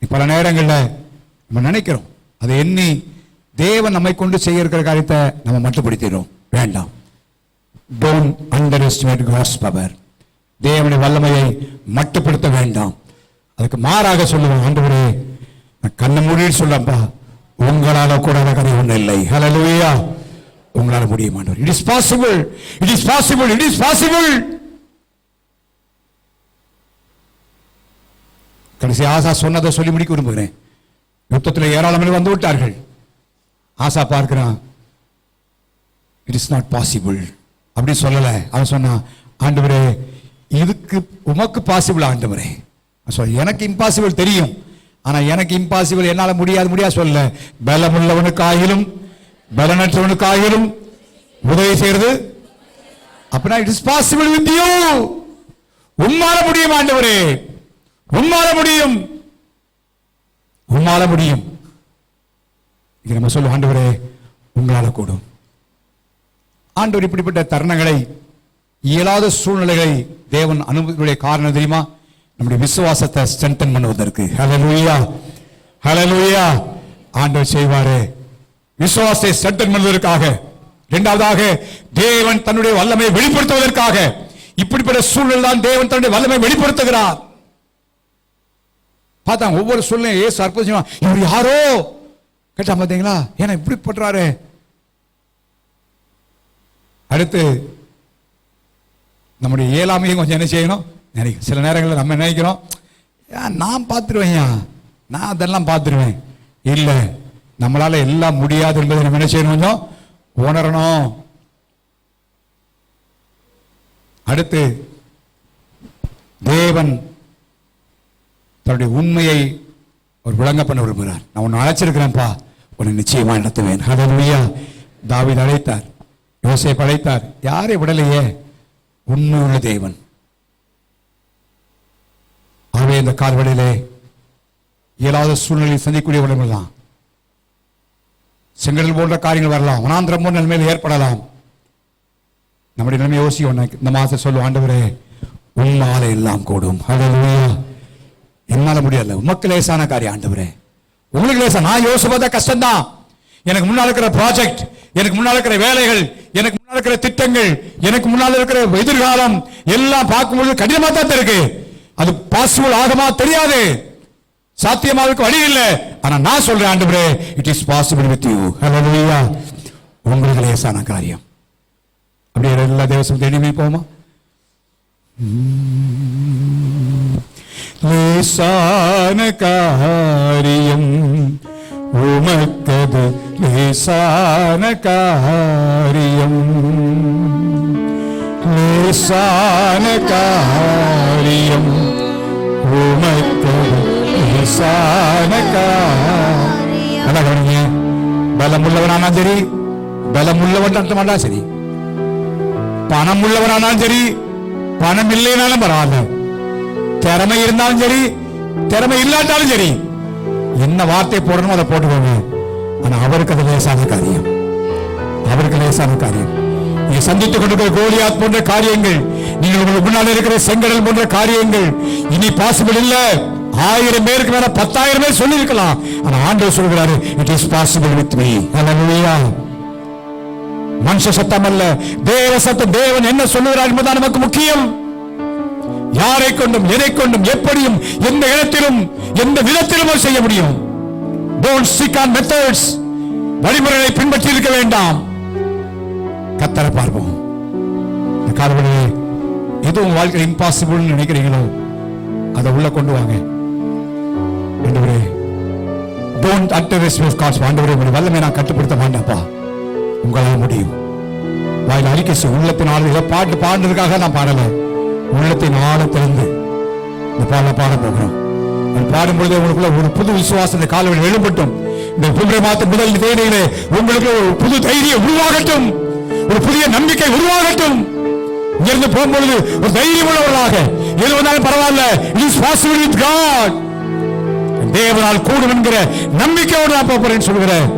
பல நேரங்களில் நம்ம நினைக்கிறோம், அதை எண்ணி தேவன் நம்மை கொண்டு செய்ய இருக்கிற காரியத்தை நம்ம மட்டுப்படுத்திடும். வேண்டாம். Don't underestimate God's power. தேவனுடைய வல்லமையை மட்டுப்படுத்த வேண்டாம். அதுக்கு மாறாக சொல்லுவோம், ஆண்டவரே கண்ணை மூடிட்டு சொல்லப்பா, உங்களால கூடாத காரியம் ஒன்றும் இல்லை. ஹல்லேலூயா. உங்களால முடியும் ஆண்டவர். It is possible. It is possible. It is possible. கடைசி ஆசா சொன்னதை சொல்லி முடிக்க விரும்புகிறேன். யுத்தத்தில் ஏராளமாக வந்து விட்டார்கள். ஆசா பார்க்கிறான், இட் இஸ் நாட் பாசிபிள் அப்படி சொல்லல. அவன் சொன்னான், ஆண்டவரே இதுக்கு உமக்கு பாசிபிள் ஆண்டவரே. எனக்கு இம்பாசிபிள் தெரியும், ஆனா எனக்கு இம்பாசிபிள் என்னால முடியாது சொல்ல. பலமுள்ளவனுக்காயிலும் பலனற்றவனுக்காயிலும் உதவி செய்யறது அப்படின்னா it is possible with you. உம்மால முடியும் ஆண்டவரே, உம்மால முடியும், உம்மால முடியும். இது நம்ம சொல்லுவோம், ஆண்டவரே உங்களால கூடும். ஆண்டவர் இப்படிப்பட்ட தருணங்களை, இயலாத சூழ்நிலைகளை தேவன் அனுமதியுடைய காரணம் தெரியுமா? நம்முடைய விசுவாசத்தை ஸ்ட்ரென்தன் பண்ணுவதற்கு. ஹல்லேலூயா. ஹல்லேலூயா. ஆண்டவர் செய்வாரு. விசுவாசத்தை ஸ்ட்ரென்தன் பண்ணுவதற்காக. இரண்டாவதாக தேவன் தன்னுடைய வல்லமையை வெளிப்படுத்துவதற்காக. இப்படிப்பட்ட சூழ்நிலை தான் தேவன் தன்னுடைய வல்லமையை வெளிப்படுத்துகிறார். பார்த்தா ஒவ்வொரு சூழ்நிலையும் இயேசு அற்புதம், இவர் யாரோ கேட்டா பார்த்தீங்களா, ஏன்னா இப்படி பண்றாரு. அடுத்து நம்முடைய இயலாமையும் கொஞ்சம் என்ன செய்யணும் நினைக்கும். சில நேரங்களில் நம்ம நினைக்கிறோம், நான் பார்த்துருவேன், நான் அதெல்லாம் பார்த்துருவேன். இல்லை, நம்மளால எல்லாம் முடியாது என்பதை நம்ம என்ன செய்யணும், கொஞ்சம் உணரணும். அடுத்து தேவன் தன்னுடைய உண்மையை ஒரு விளங்க பண்ண விரும்புகிறார். நான் உன்னை அழைச்சிருக்கிறேன்ப்பா, உன்னை நிச்சயமா நடத்துவேன். ஹல்லேலூயா. தாவீது அழைத்தார், யோசேப்பு அழைத்தார், யாரை விடலையே, உண்மை உள்ள தேவன். ஆகவே இந்த கால்வழியிலே இயலாத சூழ்நிலையை சந்திக்கக்கூடிய விடங்கள் தான். செங்கடல் போன்ற காரியங்கள் வரலாம், வனாந்திரம் போன்ற நிலைமையில் ஏற்படலாம். நம்முடைய நிலைமை யோசிக்க இந்த மாதம் சொல்லுவோம், ஆண்டவரே உம்மால எல்லாம் கூடும். ஹல்லேலூயா. என்னால முடியல, உமக்கு லேசான காரியம் ஆண்டவரே, உங்களுக்கு லேசா. நான் யோசிப்பதா கஷ்டம்தான். எனக்கு முன்னால் இருக்கிற ப்ராஜெக்ட், எனக்கு முன்னால் இருக்கிற வேலைகள், எனக்கு முன்னால் நடக்கிற திட்டங்கள், எனக்கு முன்னால் இருக்கிற எதிர்காலம் எல்லாம் பார்க்கும்போது கடினமா தான் இருக்கு. அது பாசிபிள் ஆகுமா தெரியாது, சாத்தியமாவுக்கு வழி இல்லை. ஆனா நான் சொல்றேன், ஆண்டவரே, it is possible with you. Hallelujah. உங்களுக்கு லேசான காரியம். அப்படியே எல்லா தேவசம் தேடி போமா? லேசான காரியம் உமக்கது, லேசான காரியம், லேசான காரியம் உமக்கது, லேசான காரியம். நல்லா கவனிங்க. பலம் உள்ளவனானாலும் சரி, பலம் உள்ளவன் சரி, பணம் உள்ளவனானாலும் சரி, பணம் இல்லைனாலும் பரவாயில்ல, திறமை இருந்தாலும் சரி, திறமை இல்லாட்டாலும் சரி, என்ன வார்த்தை போடணுமோ அதை போட்டுக்கோங்க. ஆனா அவருக்கு அது லேசான காரியம், அவருக்கு லேசான காரியம். நீங்க சந்தித்துக் கொண்டிருக்கிற கோலியாத் போன்ற காரியங்கள், நீங்கள் உங்களுக்கு முன்னால் இருக்கிற செங்கடல் போன்ற காரியங்கள் இனி பாசிபிள் இல்ல. 1000 பேருக்கு மேல 10,000 பேர் சொல்லி இருக்கலாம். ஆனா ஆண்டவர் சொல்கிறாரு, it is possible with me. Hallelujah. மனுஷ சத்தம் அல்ல, தேவ சத்தம். தேவன் என்ன சொல்லுகிறார் என்பதுதான் நமக்கு முக்கியம். யாரை கொண்டும், எதை கொண்டும், எப்படியும், எந்த இடத்திலும், எந்த விதத்திலும் செய்ய முடியும். Don't seek on methods. வழிமுறைகளை பின்பற்றி இருக்க வேண்டாம். கர்த்தரை பார்ப்போம். காரணமே எதுவும் வாழ்க்கை இம்பாசிபிள் நினைக்கிறீங்களோ அதை உள்ள கொண்டு வாங்க. ஆண்டவரே, don't underestimate God's power. ஆண்டவரே, உங்களுடைய வல்லமையை நான் கட்டுப்படுத்த மாட்டேன்ப்பா, உங்களால் முடியும். வாயில் அறிக்கை உள்ளத்தின் ஆழத்திலே பாட்டு பாடுறதுக்காக நான் பாடல, உள்ளத்தின் ஆழத்திலிருந்து இந்த பாடல பாட போகிறோம். பாடும்பொழுது உங்களுக்குள்ள ஒரு புது விசுவாசத்தை காலையில் எழுப்பட்டும். இந்த பிப்ரவரி மாத முதல் தேதியிலே உங்களுக்கு ஒரு புது தைரியம் உருவாகட்டும், ஒரு புதிய நம்பிக்கை உருவாகட்டும். இங்கிருந்து போகும்பொழுது ஒரு தைரியம் உள்ளவர்களாக, எது வந்தாலும் பரவாயில்ல, it is possible with God. தேவனால் கூடும் என்கிற நம்பிக்கையோடு நான் போறேன்னு சொல்கிறேன்.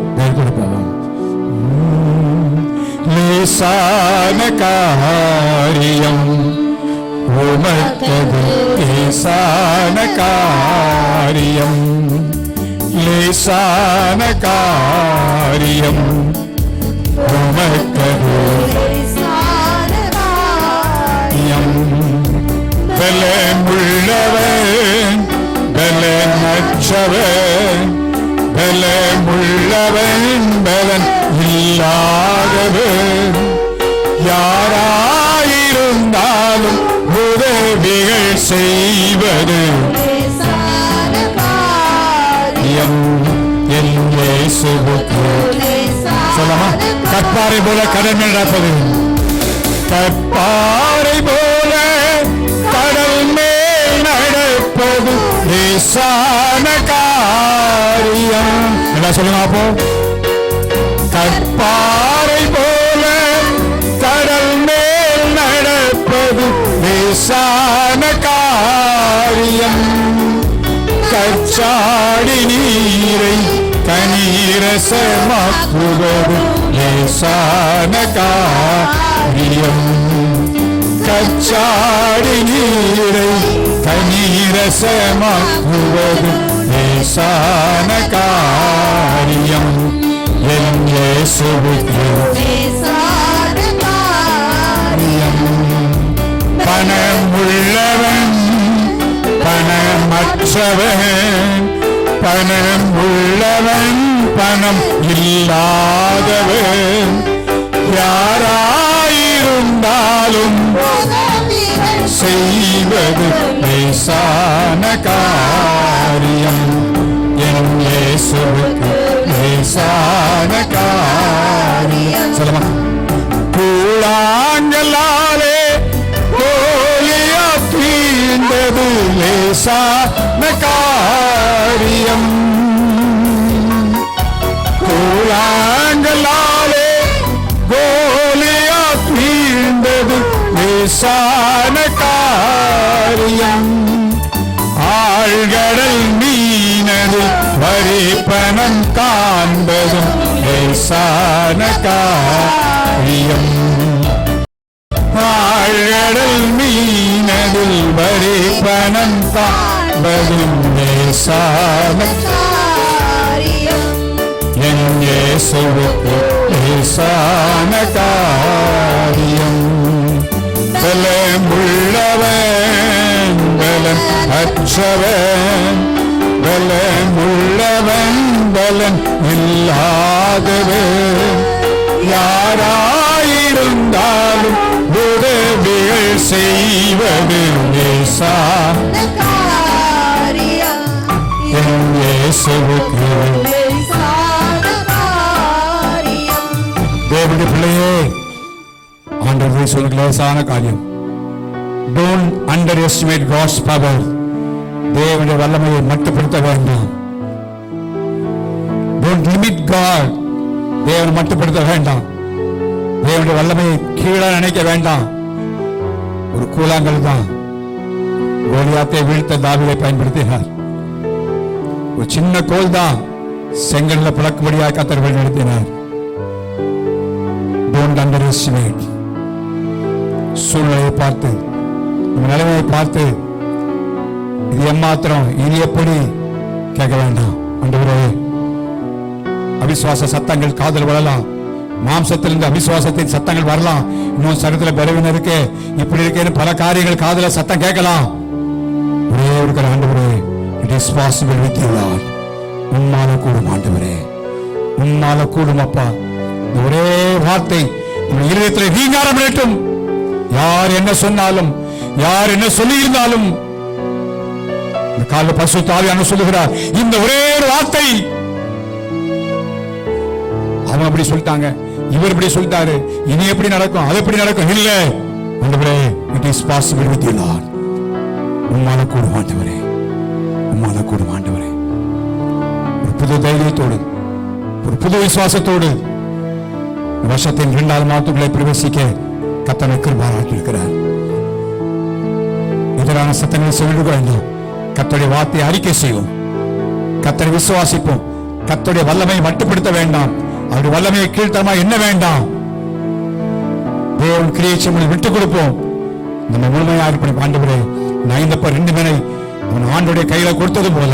லேசான காரியம் உமக்கது, லேசான காரியம், லேசான காரியம் உமக்கது, லேசான காரியம். பலமுள்ளவன், பலனற்றவன், பலமுள்ளவன், பலன் இல்லாதவன், யாராயிருந்தாலும் உதவிகள் செய்வது என் இயேசுவுக்கு. சொல்லமா? கற்பாறை போல கடல் மேல் நடப்பது, கற்பாறை போல கடல் மேல் நடப்பது லேசான காரியம். எல்லாம் சொல்லுங்க அப்போ. கற்பாறை போல கடல் மேல் நடப்பது லேசான காரியம், கச்சாடி நீரை கனீரசமாக்குவது லேசான காரியம், கச்சாடி நீரை கனீரசமாக்குவது லேசான காரியம், என் இயேசுவுக்கு லேசான காரியம். பணமுள்ளவன், பணமற்றவன், பணம் உள்ளவன், பணம் இல்லாதவன், யாராயிருந்தாலும் செய்வது லேசான காரியம், என் இயேசுவுக்கு லேசான காரியம். சொல்லுமா? கூழாங்கலாலே கோலியா தீண்டது லேசான காரியம், கூழாங்கலாலே கோலியா தீண்டது லேசான காரியம், ஆழ்கடல் மீனது வரிப்பணம் காண்பதும் லேசான காரியம், ஆழ்கடல் மீனதில் வரிப்பணம் காண்பதும் லேசான காரியம், என் இயேசுவுக்கு லேசான காரியம். பலமுள்ளவன் பலன் அற்றவன், பலமுள்ளவன் பலன் இல்லாதவன், யாராயிருந்தாலும் உதவிகள் செய்வது லேசான காரியம். என் இயேசுவுக்கு தேவனுடைய பிள்ளையே, ஆண்டவரை சொல்லுகிற லேசான காரியம். Don't underestimate God's power. தேவனுடைய வல்லமையை மட்டுப்படுத்த வேண்டாம். Don't limit God. தேவனை மட்டுப்படுத்த வேண்டாம். தேவனுடைய வல்லமையை கீழே நினைக்க வேண்டாம். ஒரு கூழாங்கல் தான் கோலியாத்தை வீழ்த்த தாவீதை பயன்படுத்தினார். ஒரு சின்ன கோல் தான் செங்கல்ல பிளக்கும்படியாக கர்த்தர் வழிநடத்தினார். Don't underestimate. சூழ்நிலையை பார்த்து, நிலைமையை பார்த்து இது எம்மாத்திரம், இனி எப்படி கேட்க வேண்டாம். ஆண்டவரே, அவிசுவாச சத்தங்கள் காதல் வரலாம், மாம்சத்திலிருந்து அவிசுவாசத்தின் சத்தங்கள் வரலாம், இன்னும் சரீரத்தில் பலவீனருக்கு இப்படி இருக்கேன்னு பல காரியங்கள் காதல சத்தம் கேட்கலாம். ஒரே ஒரு ஆண்டவரே, it is possible with you lord. உம்மால கூடும் ஆண்டவரே, உம்மால கூடும் அப்பா. ஒரே வார்த்தை உங்கள் இருதயத்தில் ரீங்காரம் விடட்டும். யார் என்ன சொன்னாலும், யார் என்ன சொல்லி இருந்தாலும், இந்த கால பரிசுத்த ஆவியானவர் சொல்லுகிறார், இந்த ஒரே ஒரு வார்த்தை. அவங்க அப்படி சொல்லிட்டாங்க, இவர் இப்படி சொல்லிட்டாரு, இனி எப்படி நடக்கும், அது எப்படி நடக்கும், இல்ல ஆண்டவரே, it is possible with you lord. உம்மால கூடும் ஆண்டவரே, உம்மால கூடும் ஆண்டவரே. ஒரு புது தைரியத்தோடு, ஒரு புது விசுவாசத்தோடு வருஷத்தின் 2வது மாதத்துக்குள்ளே பிரவேசிக்க கர்த்தர் கிருபையாய் இருக்கிறார். எதிரான சத்தங்களை சொல்லிட வேண்டாம். கர்த்தருடைய வார்த்தையை அறிக்கை செய்வோம், கர்த்தரை விசுவாசிப்போம். கர்த்தருடைய வல்லமையை மட்டுப்படுத்த வேண்டாம், அவருடைய வல்லமையை கீழ்த்தரமாக என்ன வேண்டாம். தேவன் கிரியேஷன் விட்டுக் கொடுப்போம். நம்ம முழுமையாக இருப்போம். ஆண்டவரே, நான் இந்த 2 பேரை அவன் ஆண்டவருடைய கையில கொடுத்தது போல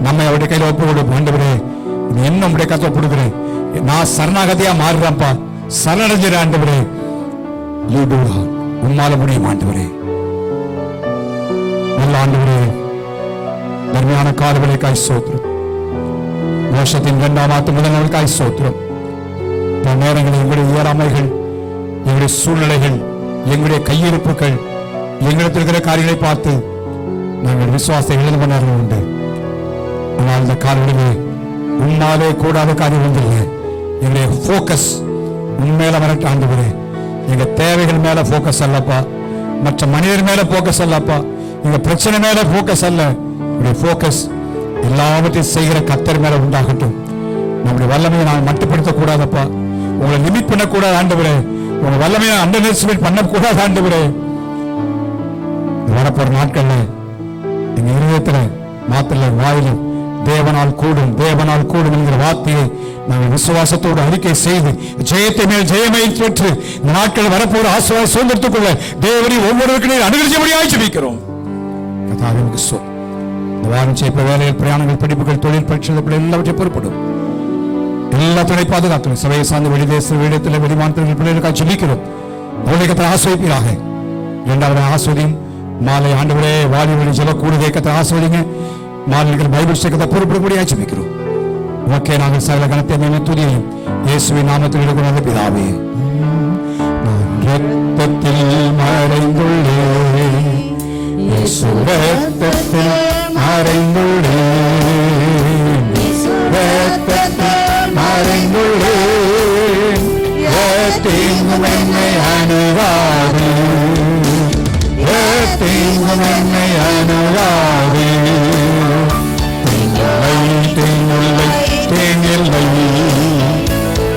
நம்மை அவருடைய கையில ஒப்பு கொடுப்போம். ஆண்டவரே, என்ன உடைய கருத்தை கொடுக்கிறேன், நான் சரணாகதியா மாறுறேன்ப்பா, சரணடைஞ்சிட ஆண்டவரே. உம்மால முடியும் ஆண்டவரே. நல்ல ஆண்டவரே, தர்மையான காலவெளிக்காய் சோத்திரம். வருஷத்தின் 2ஆம் மாதம் முதல் நாளுக்காய் சோத்திரம். பல நேரங்களில் எங்களுடைய இயலாமைகள், எங்களுடைய சூழ்நிலைகள், எங்களுடைய கையிருப்புகள், எங்களிடத்தில் இருக்கிற காரியங்களை பார்த்து நாங்கள் விசுவாசத்தை எழுத நேரம் உண்டு. ஆனால் இந்த காலங்களிலே உன்னாலே கூடாத காரியம் ஒன்றில்லை. எங்களுடைய போக்கஸ் உண்மையில வரட்ட ஆண்டவரே. எங்க தேவைகள் மேல போக்கஸ் அல்லப்பா, மற்ற மனிதர் மேல போக்கஸ் அல்லப்பா, எங்க பிரச்சனை மேல போக்கஸ் அல்ல. உங்களுடைய போக்கஸ் எல்லாவற்றையும் செய்கிற கர்த்தர் மேல உண்டாகட்டும். நம்முடைய வல்லமையை நான் மட்டுப்படுத்த கூடாதப்பா, உங்களை லிமிட் பண்ணக்கூடாது ஆண்டவரே. உங்க வல்லமையை அண்டர் எஸ்டிமேட் பண்ணக்கூடாது ஆண்டவரே. வரப்போற நாட்கள்ல எங்க இருதயத்துல மாத்திர வாயிலும் தேவனால் கூடும், தேவனால் கூடும் என்கிற வார்த்தையை நாங்கள் விசுவாசத்தோடு அறிக்கை செய்து ஜெயத்தை மேல் ஜெயமை பெற்று இந்த நாட்கள் வரப்போற ஆசீர்வாதத்தை சுதந்திரத்துக்குள்ள தேவனை ஒவ்வொருவருக்கும் அனுகரிச்சபடியாய் ஜெபிக்கிறோம். இந்த வாரம் செய்ய வேலைகள், பிரயாணங்கள், படிப்புகள், தொழில் பரீட்சைகள் எல்லாவற்றையும் பொறுப்படும். எல்லாத்தையும் பாதுகாக்கணும். சபையை சார்ந்த வெளிதேச வெளியிடத்தில் வெளிமாநிலத்தில் பிள்ளைகளுக்காக ஜெபிக்கிறோம். அவர்களுக்கு ஆசிர்வதிப்பீராக. 2வது ஆசிர்வதியும் மாலை ஆண்டவரே வாலிபடி ஜெப கூடுகை கத்த ஆசிர்வதிங்க. மாநிலங்கள் பைபிள் சேர்க்கத்தை பொறுப்படக்கூடிய ஜெபிக்கிறோம். ஓகே, நாங்கள் சகல கணத்தை துதியையும் இயேசுவின் நாமத்தில் எடுக்கிற பிதாவே. நான் இரத்தத்தில் மறைந்துள்ளேன், இயேசு இரத்தத்தில் மறைந்துள்ளேன், இரத்தத்தில் மறைந்துள்ளேன். தீங்கும் என்னை அணுகாதே, தீங்கும் என்னை அணுகாதே. தீங்கில்லை, தீங்கில்லை, தீங்கில்லை,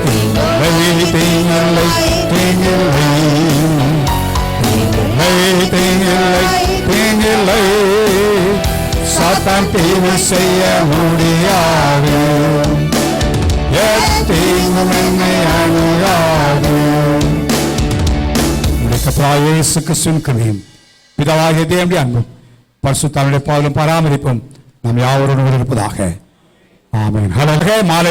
தீங்கில்லை, தீங்கில்லை, தீங்கில்லை, தீங்கில்லை, தீங்கில்லை, தீங்கில்லை. சாத்தான் தீங்கு செய்ய முடியாது, தீங்கும் என்னை அணுகாது. கர்த்தராகிய இயேசு கிறிஸ்துவின் கிருபையும் பிதாவாகிய தேவனுடைய அன்பும் பரிசுத்த ஆவியுடைய பாவலும் பராமரிப்பும் நாம் யாவரோடும் இருப்பதாக. ஆமென். ஹalleluya. மாலை